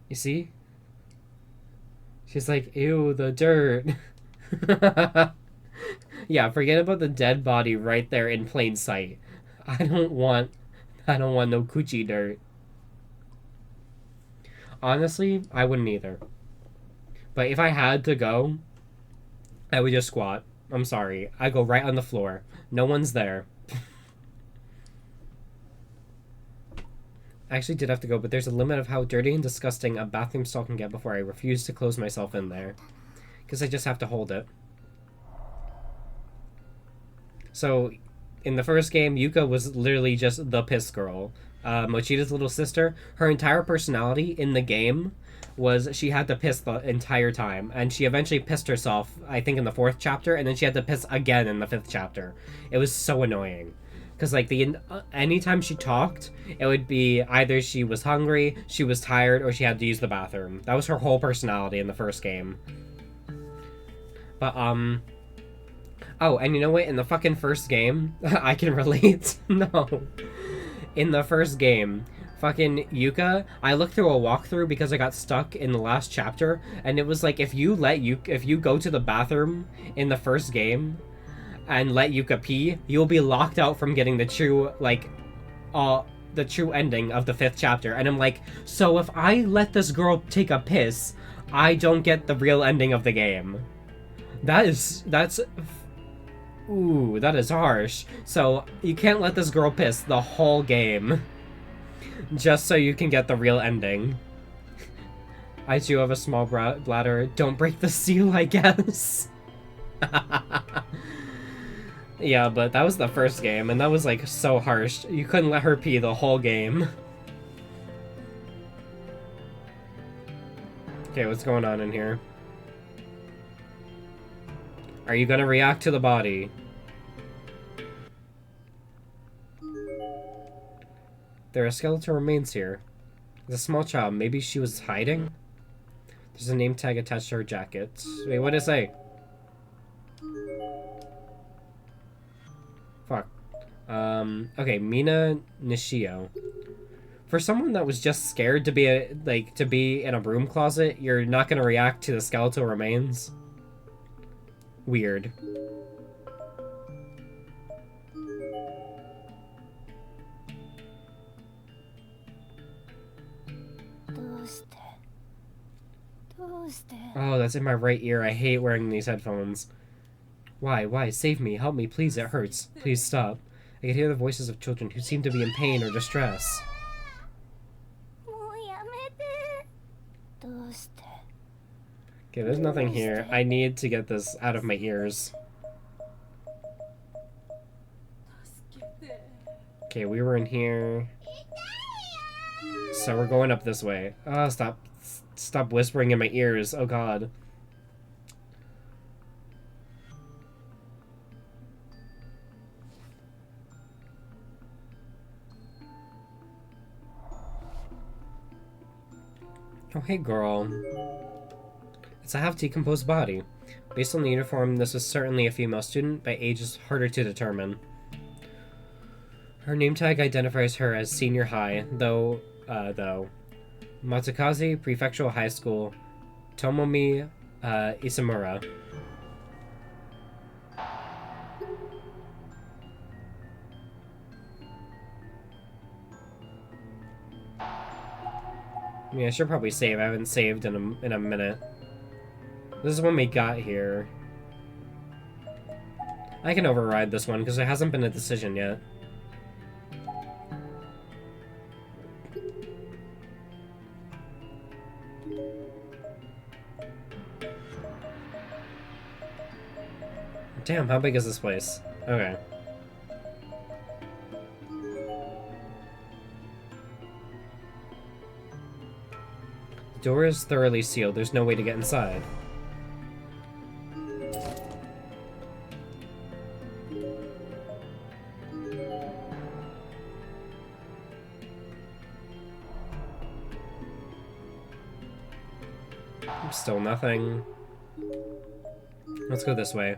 You see? She's like, ew, the dirt. Yeah, forget about the dead body right there in plain sight. I don't want no coochie dirt. Honestly, I wouldn't either. But if I had to go, I would just squat. I'm sorry. I go right on the floor. No one's there. I actually did have to go, but there's a limit of how dirty and disgusting a bathroom stall can get before I refuse to close myself in there. Because I just have to hold it. So, in the first game, Yuka was literally just the piss girl. Mochida's little sister, her entire personality in the game was she had to piss the entire time. And she eventually pissed herself, I think, in the 4th chapter, and then she had to piss again in the 5th chapter. It was so annoying. Because, like, anytime she talked, it would be either she was hungry, she was tired, or she had to use the bathroom. That was her whole personality in the first game. But, oh, and you know what? In the fucking first game, I can relate. No. In the first game, fucking Yuka, I looked through a walkthrough because I got stuck in the last chapter, and it was like, if you go to the bathroom in the first game and let Yuka pee, you'll be locked out from getting the true, like, the true ending of the 5th chapter. And I'm like, so if I let this girl take a piss, I don't get the real ending of the game. Ooh, that is harsh. So, you can't let this girl piss the whole game. Just so you can get the real ending. I do have a small bladder. Don't break the seal, I guess. Yeah, but that was the first game, and that was, like, so harsh. You couldn't let her pee the whole game. Okay, what's going on in here? Are you gonna react to the body? There are skeletal remains here. There's a small child. Maybe she was hiding? There's a name tag attached to her jacket. Wait, what did it say? Fuck. Okay, Mina Nishio. For someone that was just scared to be in a broom closet, you're not gonna react to the skeletal remains? Weird. Oh, that's in my right ear. I hate wearing these headphones. Why? Why? Save me. Help me, please. It hurts. Please stop. I can hear the voices of children who seem to be in pain or distress. Okay, there's nothing here. I need to get this out of my ears. Okay, we were in here. So we're going up this way. Oh, stop whispering in my ears. Oh god. Oh, hey girl. It's a half-decomposed body. Based on the uniform, this is certainly a female student, but age is harder to determine. Her name tag identifies her as senior high, though. Matsukaze Prefectural High School, Tomomi, Isamura. I mean, I should probably save. I haven't saved in a minute. This is when we got here. I can override this one because there hasn't been a decision yet. Damn, how big is this place? Okay. The door is thoroughly sealed. There's no way to get inside. Still nothing. Let's go this way.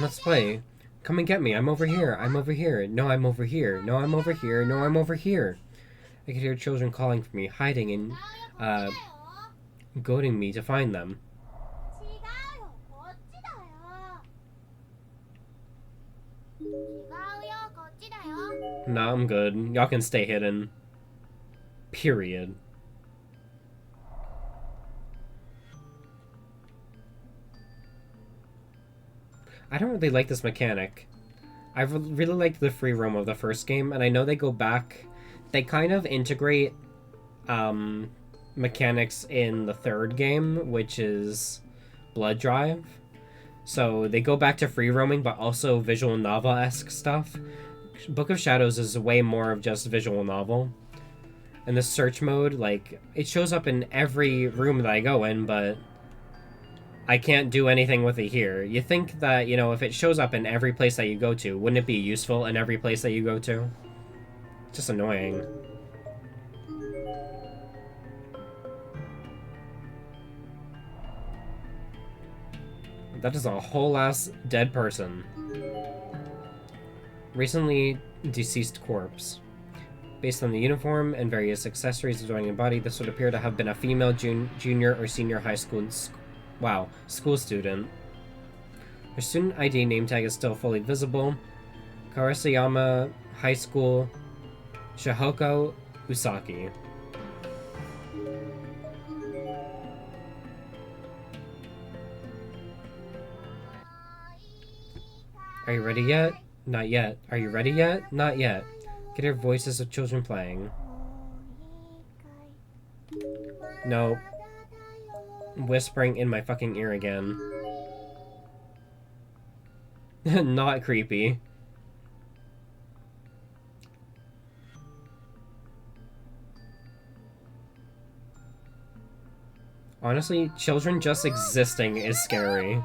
Let's play. Come and get me. I'm over here. I'm over here. No, I'm over here. No, I'm over here. No, I'm over here. I could hear children calling for me, hiding and, goading me to find them. Nah, I'm good. Y'all can stay hidden. Period. I don't really like this mechanic. I really liked the free roam of the first game, and I know they go back. They kind of integrate mechanics in the third game, which is Blood Drive. So they go back to free roaming, but also visual novel-esque stuff. Book of Shadows is way more of just visual novel. And the search mode, like, it shows up in every room that I go in, but I can't do anything with it here. You think that, you know, if it shows up in every place that you go to, wouldn't it be useful in every place that you go to? Just annoying. That is a whole ass dead person. Recently deceased corpse. Based on the uniform and various accessories adorning the body, this would appear to have been a female junior or senior high school school student. Her student ID name tag is still fully visible. Karasayama High School, Shihoko Usaki. Are you ready yet? Not yet. Are you ready yet? Not yet. Get hear voices of children playing. No. Whispering in my fucking ear again. Not creepy. Honestly, children just existing is scary.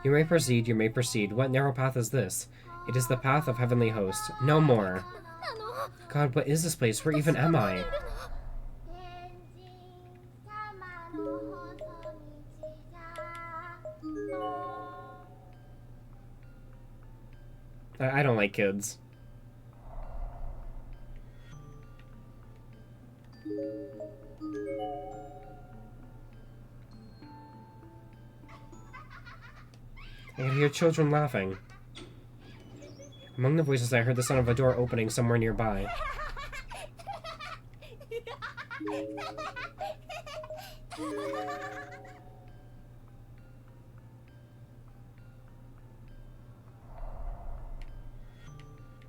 You may proceed, you may proceed. What narrow path is this? It is the path of heavenly host. No more. God, what is this place? Where even am I? I don't like kids. I can hear children laughing. Among the voices, I heard the sound of a door opening somewhere nearby.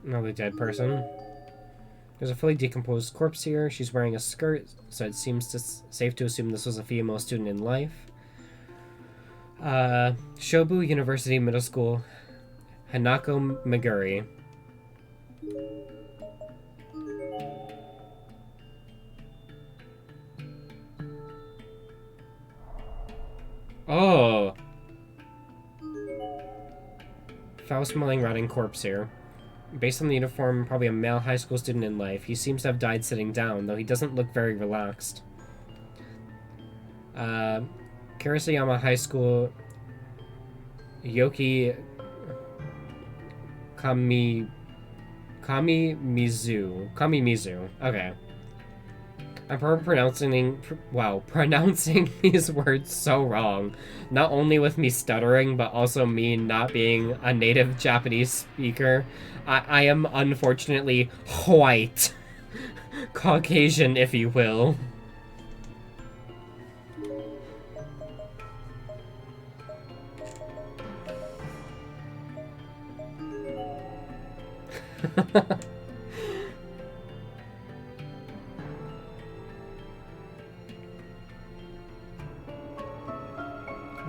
Another dead person. There's a fully decomposed corpse here. She's wearing a skirt, so it seems safe to assume this was a female student in life. Shobu University Middle School, Hanako Meguri. Oh! Foul-smelling, rotting corpse here. Based on the uniform, probably a male high school student in life. He seems to have died sitting down, though he doesn't look very relaxed. Karasayama High School, Yoki Kamimizu. Okay. I'm probably pronouncing these words so wrong. Not only with me stuttering, but also me not being a native Japanese speaker. I am unfortunately white. Caucasian, if you will.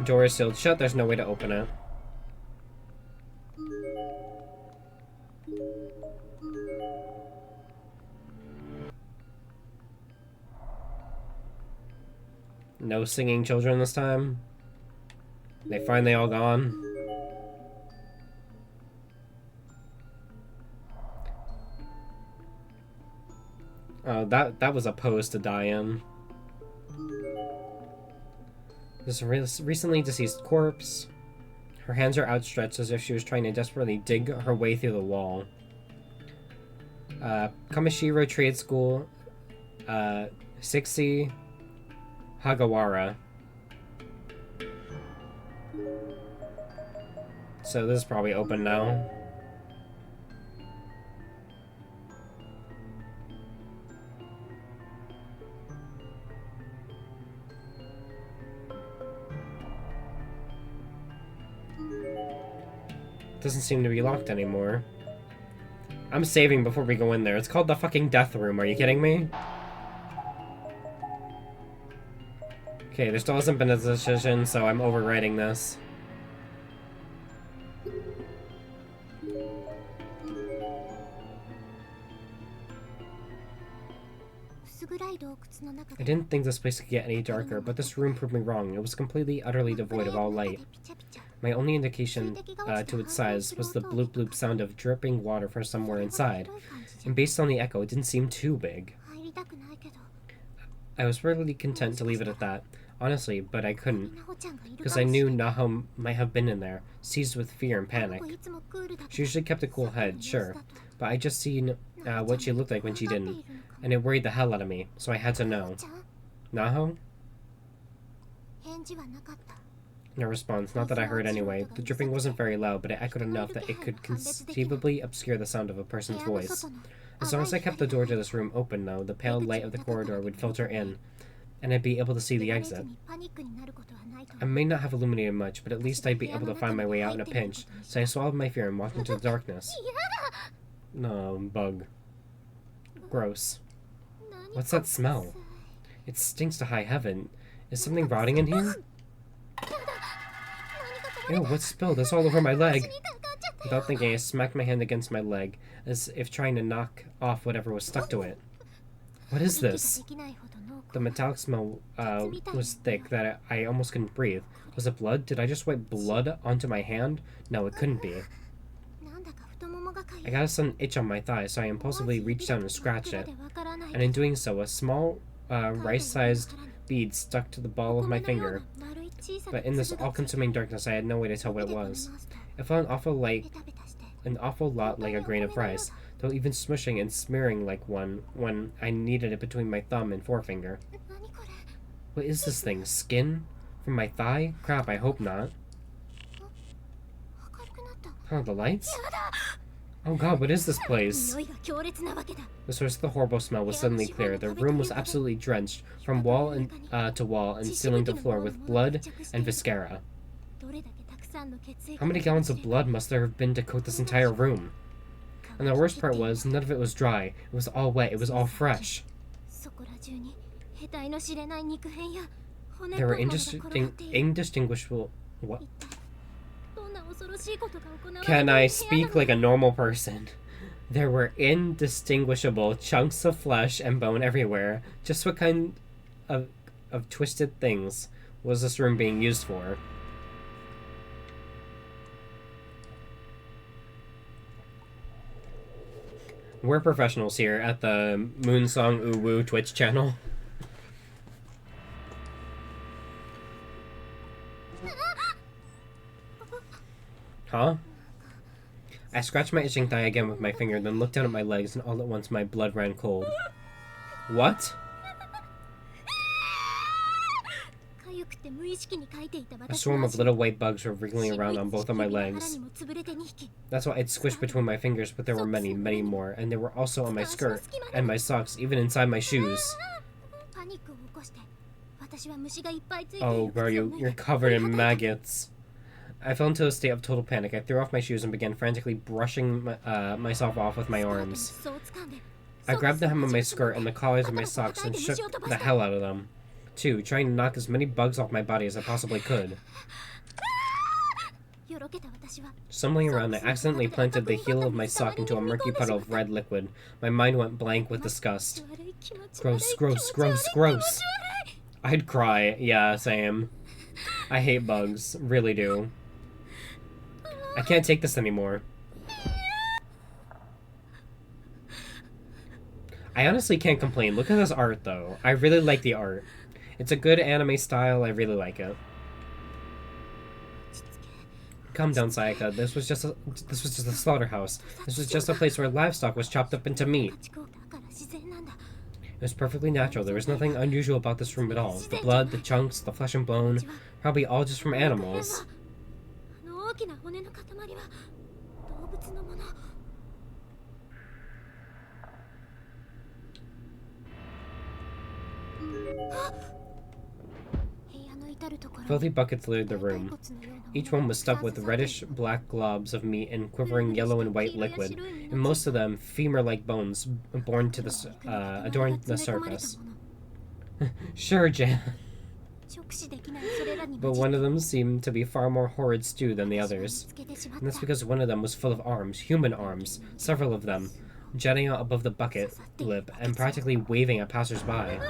Door is sealed shut, there's no way to open it. No singing children this time. They finally all gone. Oh, that was a pose to die in. This recently deceased corpse. Her hands are outstretched as if she was trying to desperately dig her way through the wall. Kamishiro Trade School. Sixi Hagawara. So this is probably open now. Doesn't seem to be locked anymore. I'm saving before we go in there. It's called the fucking death room. Are you kidding me? Okay, there still hasn't been a decision, so I'm overwriting this. I didn't think this place could get any darker, but this room proved me wrong. It was completely, utterly devoid of all light. My only indication to its size was the bloop bloop sound of dripping water from somewhere inside, and based on the echo, it didn't seem too big. I was really content to leave it at that, honestly, but I couldn't, because I knew Naho might have been in there, seized with fear and panic. She usually kept a cool head, sure, but I just seen what she looked like when she didn't, and it worried the hell out of me, so I had to know. Naho? No response, not that I heard anyway. The dripping wasn't very loud, but it echoed enough that it could conceivably obscure the sound of a person's voice. As long as I kept the door to this room open, though, the pale light of the corridor would filter in, and I'd be able to see the exit. I may not have illuminated much, but at least I'd be able to find my way out in a pinch, so I swallowed my fear and walked into the darkness. No, bug. Gross. What's that smell? It stinks to high heaven. Is something rotting in here? Ew, what's spilled? It's all over my leg. Without thinking, I smacked my hand against my leg, as if trying to knock off whatever was stuck to it. What is this? The metallic smell was thick that I almost couldn't breathe. Was it blood? Did I just wipe blood onto my hand? No, it couldn't be. I got a sudden itch on my thigh, so I impulsively reached down and scratched it. And in doing so, a small, rice-sized bead stuck to the ball of my finger. But in this all-consuming darkness, I had no way to tell what it was. It felt an awful lot like a grain of rice, though even smushing and smearing like one when I needed it between my thumb and forefinger. What is this thing? Skin? From my thigh? Crap, I hope not. Huh, the lights? Oh god, what is this place? The source of the horrible smell was suddenly clear. The room was absolutely drenched, from wall to wall and ceiling to floor, with blood and viscera. How many gallons of blood must there have been to coat this entire room? And the worst part was, none of it was dry. It was all wet. It was all fresh. There were indistinguishable... What? Can I speak like a normal person? There were indistinguishable chunks of flesh and bone everywhere. Just what kind of twisted things was this room being used for? We're professionals here at the Moonsong Uwu Twitch channel. Huh? I scratched my itching thigh again with my finger, then looked down at my legs, and all at once my blood ran cold. What? A swarm of little white bugs were wriggling around on both of my legs. That's why I'd squished between my fingers, but there were many, many more, and they were also on my skirt and my socks, even inside my shoes. Oh, girl, you're covered in maggots. I fell into a state of total panic. I threw off my shoes and began frantically brushing myself off with my arms. I grabbed the hem of my skirt and the collars of my socks and shook the hell out of them, too, trying to knock as many bugs off my body as I possibly could. Stumbling around, I accidentally planted the heel of my sock into a murky puddle of red liquid. My mind went blank with disgust. Gross, gross, gross, gross. I'd cry. Yeah, same. I hate bugs. Really do. I can't take this anymore. I honestly can't complain. Look at this art, though. I really like the art. It's a good anime style. I really like it. Calm down, Sayaka. This was just a slaughterhouse. This was just a place where livestock was chopped up into meat. It was perfectly natural. There was nothing unusual about this room at all. The blood, the chunks, the flesh and bone, probably all just from animals. Filthy buckets littered the room. Each one was stuffed with reddish-black globs of meat and quivering yellow and white liquid, and most of them femur-like bones borne to adorned the surface. Sure, Jan. But one of them seemed to be far more horrid stew than the others. And that's because one of them was full of arms, human arms, several of them, jutting out above the bucket lip and practically waving at passers-by.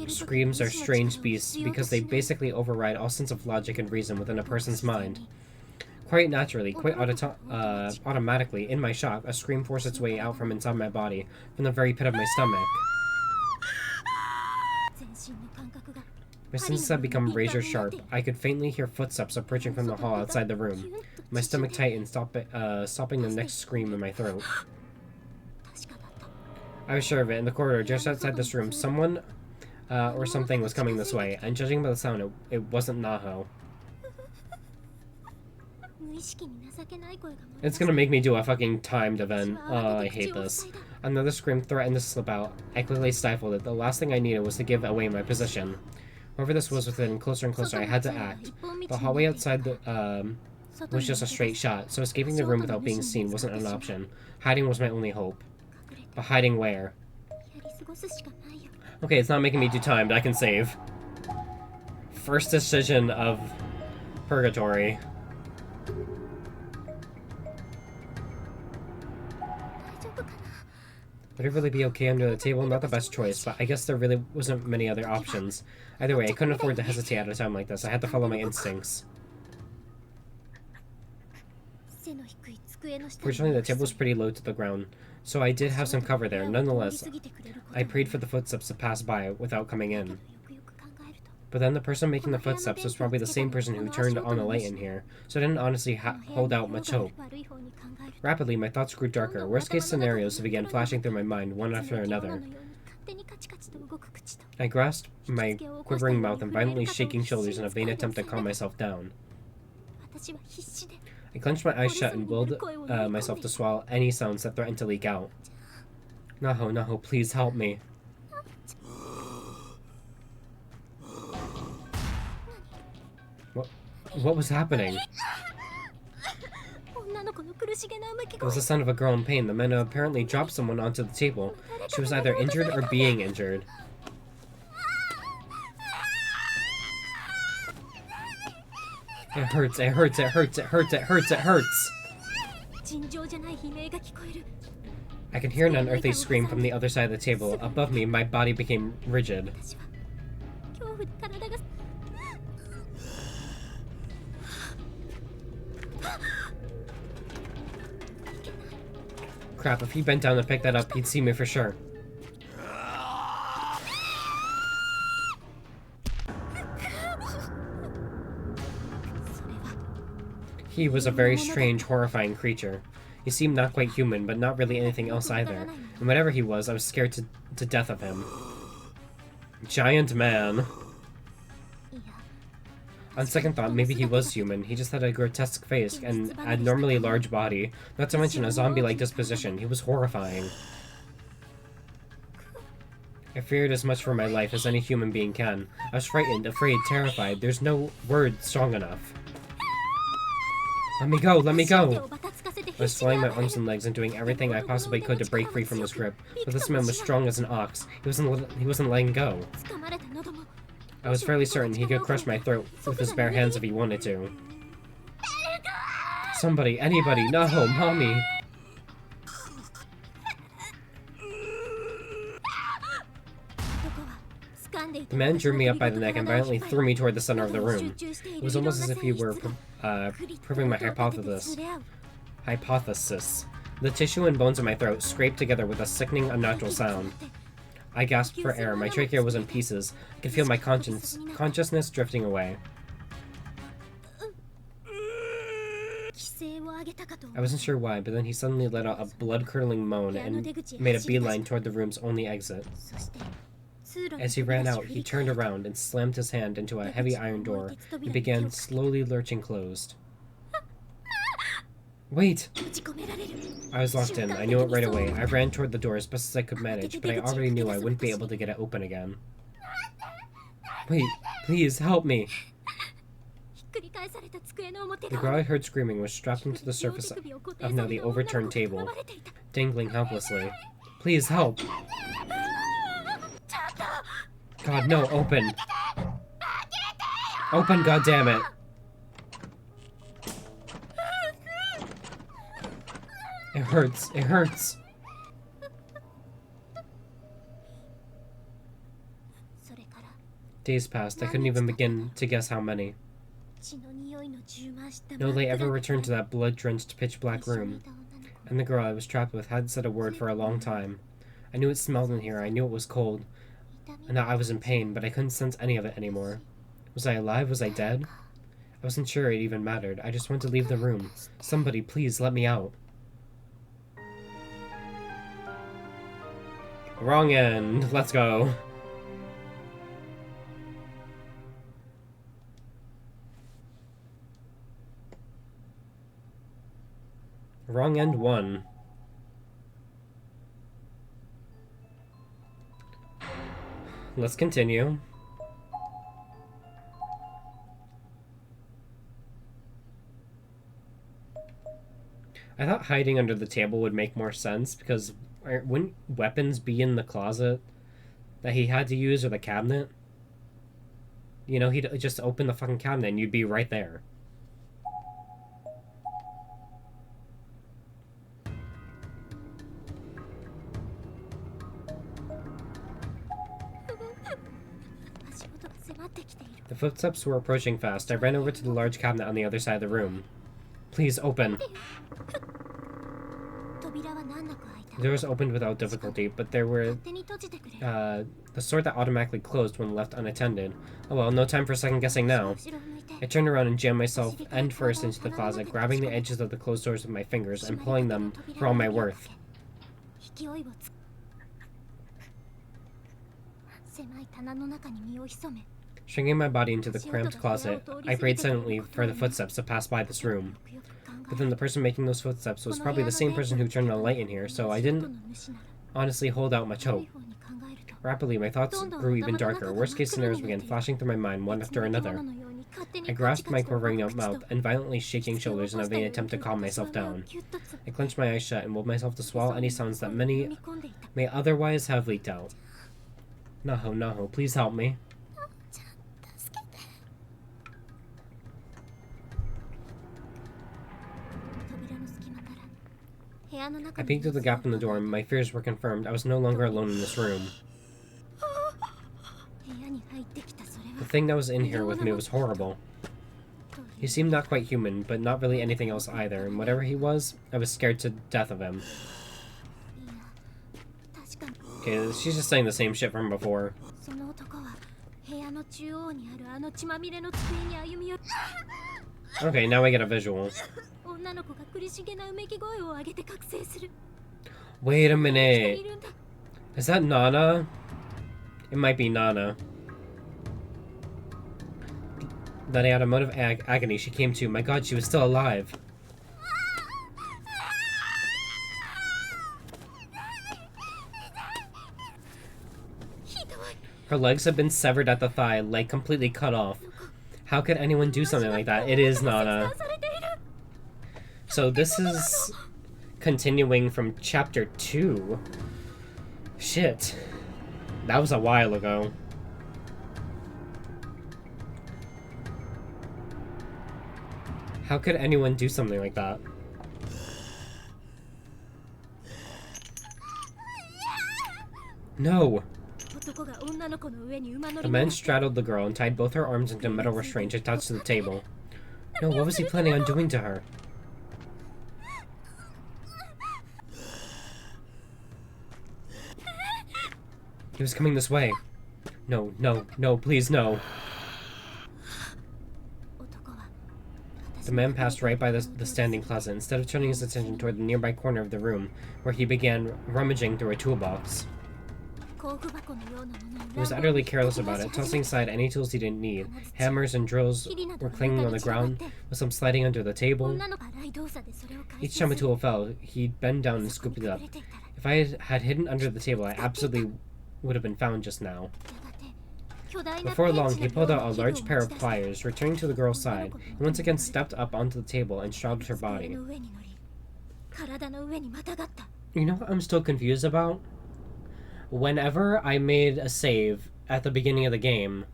Screams are strange beasts because they basically override all sense of logic and reason within a person's mind. Quite naturally, quite automatically, in my shock, a scream forced its way out from inside my body, from the very pit of my stomach. My senses had become razor sharp. I could faintly hear footsteps approaching from the hall outside the room. My stomach tightened, stopping the next scream in my throat. I was sure of it. In the corridor, just outside this room, someone or something was coming this way, and judging by the sound, it wasn't Naho. It's gonna make me do a fucking timed event. Oh, I hate this. Another scream threatened to slip out. I quickly stifled it. The last thing I needed was to give away my position. Whoever this was within closer and closer, I had to act. The hallway outside was just a straight shot, so escaping the room without being seen wasn't an option. Hiding was my only hope. But hiding where? Okay, it's not making me do timed. I can save. First decision of Purgatory. Would it really be okay under the table? Not the best choice, but I guess there really wasn't many other options. Either way, I couldn't afford to hesitate at a time like this. I had to follow my instincts. Fortunately, the table was pretty low to the ground, so I did have some cover there. Nonetheless, I prayed for the footsteps to pass by without coming in. But then the person making the footsteps was probably the same person who turned on the light in here, so I didn't honestly hold out much hope. Rapidly, my thoughts grew darker. Worst-case scenarios began flashing through my mind, one after another. I grasped my quivering mouth and violently shaking shoulders in a vain attempt to calm myself down. I clenched my eyes shut and willed myself to swallow any sounds that threatened to leak out. Naho, Naho, please help me. What was happening? It was the sound of a girl in pain. The man apparently dropped someone onto the table. She was either injured or being injured. It hurts, it hurts, it hurts, it hurts, it hurts, it hurts! I could hear an unearthly scream from the other side of the table. Above me, my body became rigid. Crap, if he bent down to pick that up, he'd see me for sure. He was a very strange, horrifying creature. He seemed not quite human, but not really anything else either. And whatever he was, I was scared to death of him. Giant man. On second thought, maybe he was human. He just had a grotesque face and abnormally large body, not to mention a zombie-like disposition. He was horrifying. I feared as much for my life as any human being can. I was frightened, afraid, terrified. There's no word strong enough. Let me go! Let me go! I was flying my arms and legs and doing everything I possibly could to break free from his grip, but this man was strong as an ox. He wasn't letting go. I was fairly certain he could crush my throat with his bare hands if he wanted to. Somebody, anybody, no, mommy! The man drew me up by the neck and violently threw me toward the center of the room. It was almost as if he were proving my hypothesis. The tissue and bones in my throat scraped together with a sickening, unnatural sound. I gasped for air. My trachea was in pieces. I could feel my consciousness drifting away. I wasn't sure why, but then he suddenly let out a blood-curdling moan and made a beeline toward the room's only exit. As he ran out, he turned around and slammed his hand into a heavy iron door and began slowly lurching closed. Wait! I was locked in. I knew it right away. I ran toward the door as best as I could manage, but I already knew I wouldn't be able to get it open again. Wait, please, help me! The girl I heard screaming was strapped into the surface of the overturned table, dangling helplessly. Please, help! God, no, open! Open, goddammit! It hurts, it hurts! Days passed. I couldn't even begin to guess how many. No light ever returned to that blood-drenched, pitch-black room, and the girl I was trapped with hadn't said a word for a long time. I knew it smelled in here, I knew it was cold, and that I was in pain, but I couldn't sense any of it anymore. Was I alive? Was I dead? I wasn't sure it even mattered. I just wanted to leave the room. Somebody, please, let me out. Wrong end. Let's go. Wrong end 1. Let's continue. I thought hiding under the table would make more sense, because wouldn't weapons be in the closet that he had to use, or the cabinet? You know, he'd just open the fucking cabinet and you'd be right there. The footsteps were approaching fast. I ran over to the large cabinet on the other side of the room. Please, open. The doors opened without difficulty, but there were the sort that automatically closed when left unattended. Oh well, no time for second guessing now. I turned around and jammed myself end first into the closet, grabbing the edges of the closed doors with my fingers and pulling them for all my worth. Shrinking my body into the cramped closet, I prayed silently for the footsteps to pass by this room. But then the person making those footsteps was probably the same person who turned on the light in here, so I didn't honestly hold out much hope. Rapidly, my thoughts grew even darker. Worst-case scenarios began flashing through my mind, one after another. I grasped my quivering mouth and violently shaking shoulders in a vain attempt to calm myself down. I clenched my eyes shut and willed myself to swallow any sounds that may otherwise have leaked out. Naho, Naho, please help me. I peeked through the gap in the door, and my fears were confirmed. I was no longer alone in this room. The thing that was in here with me was horrible. He seemed not quite human, but not really anything else either, and whatever he was, I was scared to death of him. Okay, she's just saying the same shit from before. Okay, now I get a visual. Wait a minute. Is that Nana? It might be Nana. That out of moment of agony she came to. My god, she was still alive. Her legs have been severed at the thigh, leg completely cut off. How could anyone do something like that? It is Nana. So this is continuing from chapter 2. Shit. That was a while ago. How could anyone do something like that? No! The man straddled the girl and tied both her arms into metal restraints attached to the table. No, what was he planning on doing to her? He was coming this way. No, no, no, please, no. The man passed right by the standing closet, instead of turning his attention toward the nearby corner of the room, where he began rummaging through a toolbox. He was utterly careless about it, tossing aside any tools he didn't need. Hammers and drills were clinging on the ground, with some sliding under the table. Each time a tool fell, he'd bend down and scoop it up. If I had hidden under the table, I absolutely would have been found just now. Before long, he pulled out a large pair of pliers, returning to the girl's side, and once again stepped up onto the table and straddled her body. You know what I'm still confused about? Whenever I made a save at the beginning of the game,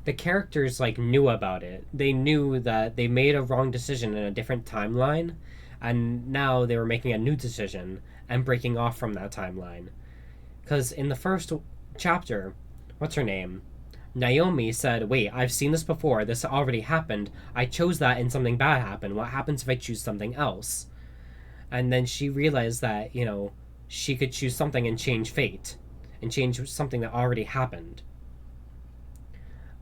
the characters, knew about it. They knew that they made a wrong decision in a different timeline, and now they were making a new decision and breaking off from that timeline. Because in the first chapter, what's her name? Naomi said, wait, I've seen this before. This already happened. I chose that and something bad happened. What happens if I choose something else? And then she realized that, she could choose something and change fate. And change something that already happened.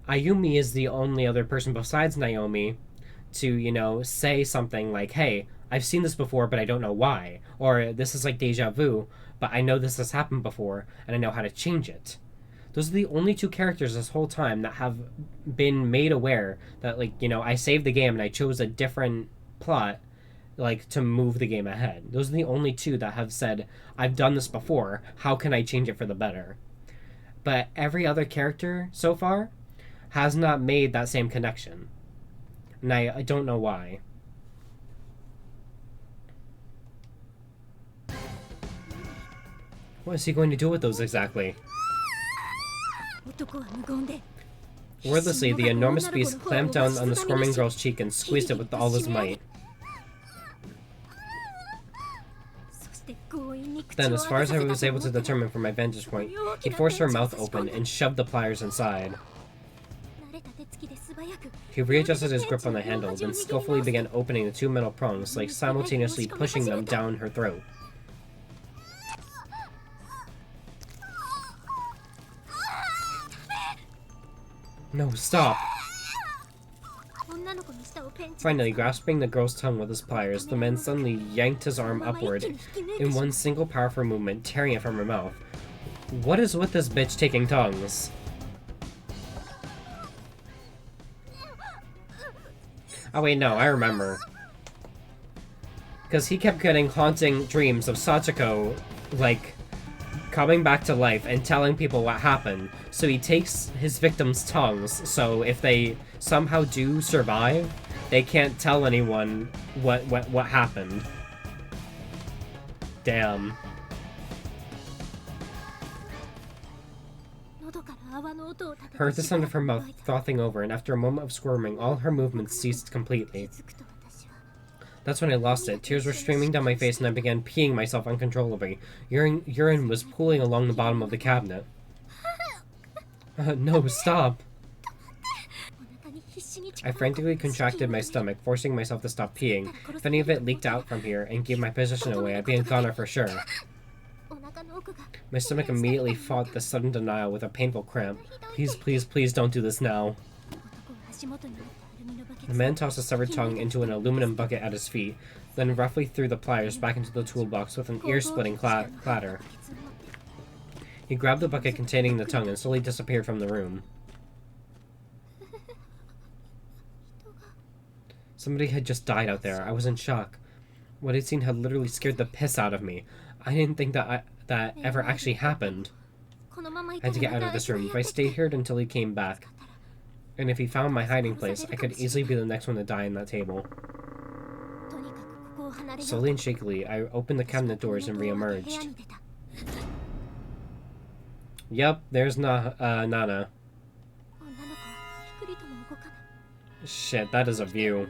Ayumi is the only other person besides Naomi to, say something like, hey, I've seen this before, but I don't know why. Or this is like deja vu, but I know this has happened before, and I know how to change it. Those are the only two characters this whole time that have been made aware that, I saved the game and I chose a different plot, to move the game ahead. Those are the only two that have said, I've done this before, how can I change it for the better? But every other character so far has not made that same connection. And I don't know why. What is he going to do with those exactly? Wordlessly, the enormous beast clamped down on the squirming girl's cheek and squeezed it with all his might. Then, as far as I was able to determine from my vantage point, he forced her mouth open and shoved the pliers inside. He readjusted his grip on the handle, then skillfully began opening the two metal prongs, simultaneously pushing them down her throat. No, stop! Finally, grasping the girl's tongue with his pliers, the man suddenly yanked his arm upward in one single powerful movement, tearing it from her mouth. What is with this bitch taking tongues? Oh wait, no, I remember. Because he kept getting haunting dreams of Sachiko, coming back to life and telling people what happened. So he takes his victims' tongues, so if they somehow do survive, they can't tell anyone what happened. Damn. Heard the sound of her mouth frothing over, and after a moment of squirming, all her movements ceased completely. That's when I lost it. Tears were streaming down my face, and I began peeing myself uncontrollably. Urine was pooling along the bottom of the cabinet. No, stop! I frantically contracted my stomach, forcing myself to stop peeing. If any of it leaked out from here and gave my position away, I'd be a goner for sure. My stomach immediately fought the sudden denial with a painful cramp. Please, please, please don't do this now. The man tossed a severed tongue into an aluminum bucket at his feet, then roughly threw the pliers back into the toolbox with an ear-splitting clatter. He grabbed the bucket containing the tongue and slowly disappeared from the room. Somebody had just died out there. I was in shock. What I'd seen had literally scared the piss out of me. I didn't think that ever actually happened. I had to get out of this room. If I stayed here until he came back, and if he found my hiding place, I could easily be the next one to die in that table. Slowly and shakily, I opened the cabinet doors and re-emerged. Yep, there's Nana. Shit, that is a view.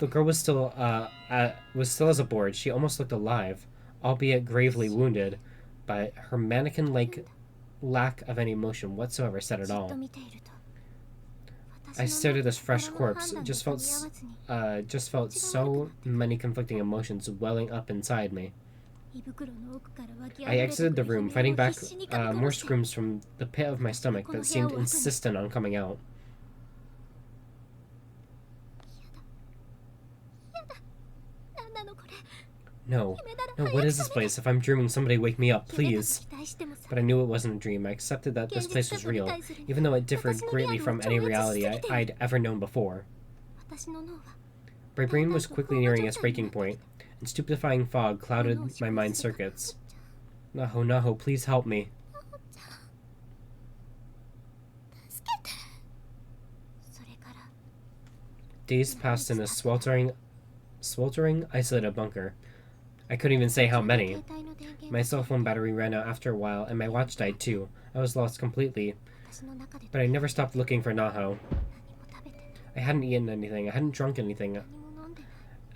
The girl was still as a board. She almost looked alive, albeit gravely wounded, but her mannequin-like lack of any emotion whatsoever said it all. I stared at this fresh corpse, just felt so many conflicting emotions welling up inside me. I exited the room, fighting back more screams from the pit of my stomach that seemed insistent on coming out. No. No, what is this place? If I'm dreaming, somebody wake me up, please. But I knew it wasn't a dream. I accepted that this place was real, even though it differed greatly from any reality I'd ever known before. My brain was quickly nearing its breaking point, and stupefying fog clouded my mind's circuits. Naho, Naho, please help me. Days passed in a sweltering, isolated bunker. I couldn't even say how many. My cell phone battery ran out after a while, and my watch died too. I was lost completely. But I never stopped looking for Naho. I hadn't eaten anything, I hadn't drunk anything,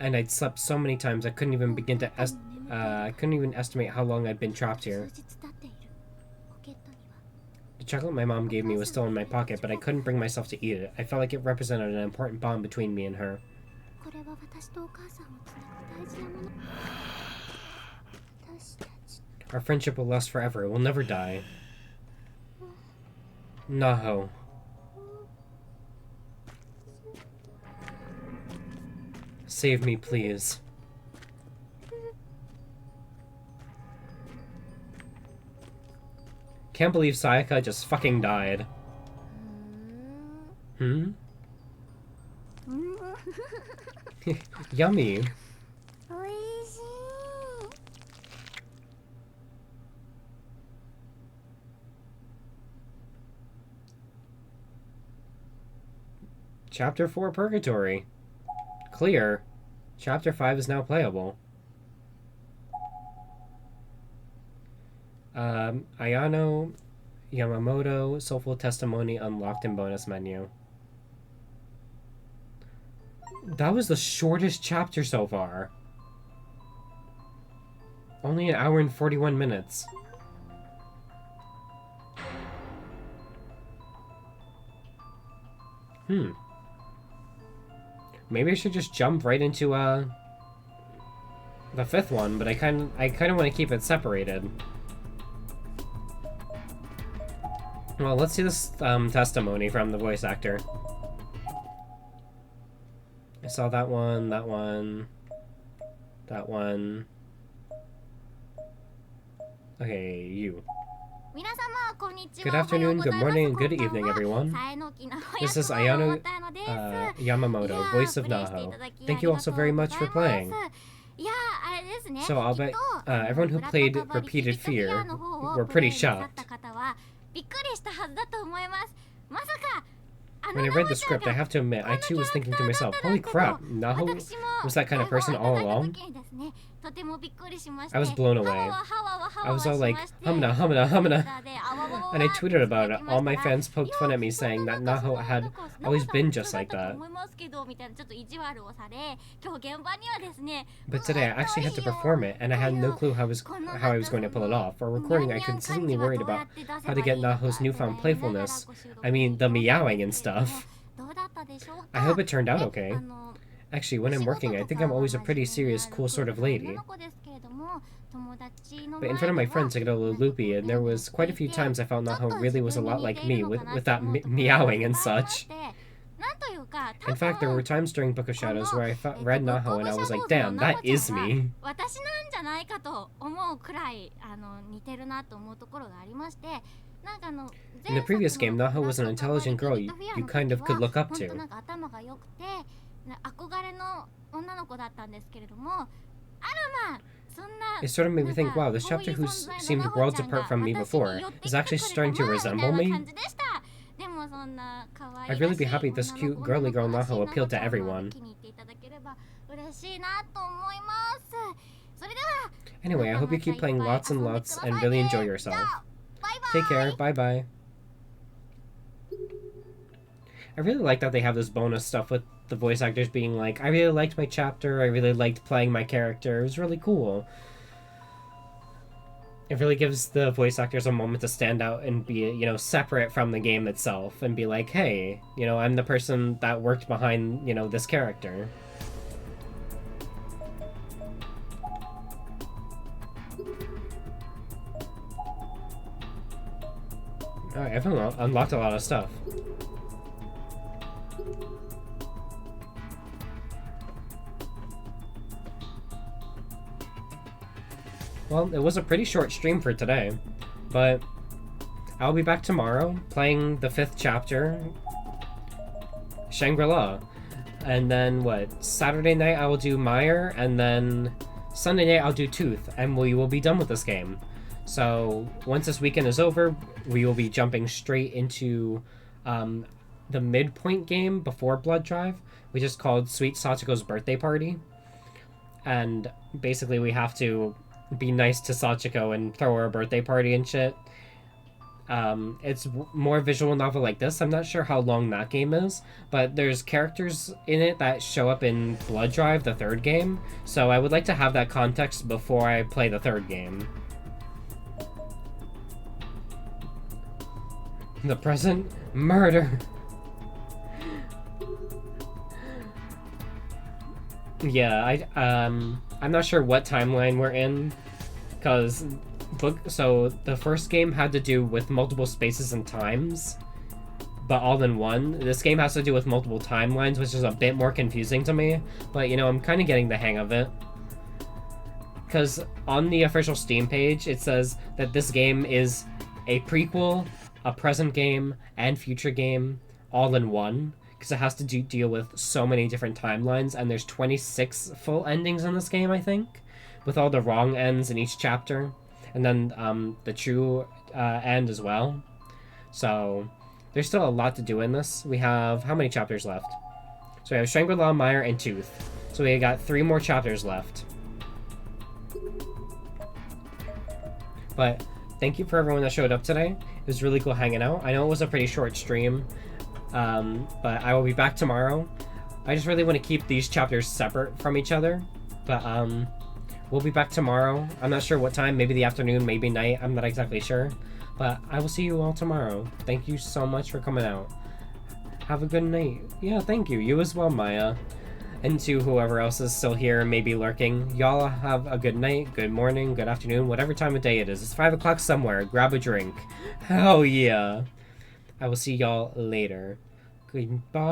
and I'd slept so many times I couldn't even estimate how long I'd been trapped here. The chocolate my mom gave me was still in my pocket, but I couldn't bring myself to eat it. I felt like it represented an important bond between me and her. Our friendship will last forever. It will never die. Naho. Save me, please. Can't believe Sayaka just fucking died. Hmm? Yummy. Chapter 4 Purgatory. Clear. Chapter 5 is now playable. Ayano Yamamoto, Soulful Testimony unlocked in bonus menu. That was the shortest chapter so far. Only 1 hour and 41 minutes. Maybe I should just jump right into the 5th one, but I kind of want to keep it separated. Well, let's see this testimony from the voice actor. I saw that one, that one, that one. Okay, you. Good afternoon, good morning, and good evening, everyone. This is Ayano Yamamoto, voice of Naho. Thank you all so very much for playing. So I'll bet everyone who played Repeated Fear were pretty shocked. When I read the script, I have to admit, I too was thinking to myself, holy crap, Naho was that kind of person all along? I was blown away. I was all like, humna, humna, humna. And I tweeted about it. All my fans poked fun at me saying that Naho had always been just like that. But today I actually had to perform it, and I had no clue how I was going to pull it off. For recording, I consistently worried about how to get Naho's newfound playfulness. I mean, the meowing and stuff. I hope it turned out okay. Actually, when I'm working, I think I'm always a pretty serious, cool sort of lady. But in front of my friends, I get a little loopy, and there was quite a few times I felt Naho really was a lot like me, with that meowing and such. In fact, there were times during Book of Shadows where I read Naho and I was like, damn, that is me. In the previous game, Naho was an intelligent girl you kind of could look up to. It sort of made me think, wow, this chapter who seemed worlds apart from me before is actually starting to resemble me. I'd really be happy this cute, girly girl Naho appealed to everyone. Anyway, I hope you keep playing lots and lots and really enjoy yourself. Take care, bye-bye. I really like that they have this bonus stuff with the voice actors being like, I really liked my chapter, I really liked playing my character, it was really cool. It really gives the voice actors a moment to stand out and be, you know, separate from the game itself and be like, hey, you know, I'm the person that worked behind, you know, this character. Alright, everyone unlocked a lot of stuff. Well, it was a pretty short stream for today, but I'll be back tomorrow playing the 5th chapter, Shangri-La. And then, Saturday night I will do Meyer, and then Sunday night I'll do Tooth, and we will be done with this game. So, once this weekend is over, we will be jumping straight into the midpoint game before Blood Drive, which is called Sweet Sachiko's Birthday Party. And basically we have to be nice to Sachiko and throw her a birthday party and shit. It's more visual novel like this. I'm not sure how long that game is, but there's characters in it that show up in Blood Drive, the 3rd game, so I would like to have that context before I play the 3rd game. The present? Murder! Yeah, I'm not sure what timeline we're in, because so the first game had to do with multiple spaces and times, but all in one. This game has to do with multiple timelines, which is a bit more confusing to me, but you know, I'm kind of getting the hang of it. Because on the official Steam page, it says that this game is a prequel, a present game, and future game all in one, because it has to deal with so many different timelines, and there's 26 full endings in this game, I think, with all the wrong ends in each chapter. And then the true end as well. So there's still a lot to do in this. We have how many chapters left? So we have Shangri-La, Meyer, and Tooth. So we got 3 more chapters left. But thank you for everyone that showed up today. It was really cool hanging out. I know it was a pretty short stream, but I will be back tomorrow. I just really want to keep these chapters separate from each other. But we'll be back tomorrow. I'm not sure what time, maybe the afternoon, maybe night, I'm not exactly sure. But I will see you all tomorrow. Thank you so much for coming out. Have a good night. Yeah, thank you. You as well, Maya. And to whoever else is still here and maybe lurking, y'all have a good night, good morning, good afternoon, whatever time of day it is. It's 5 o'clock somewhere. Grab a drink. Hell yeah. I will see y'all later. Goodbye.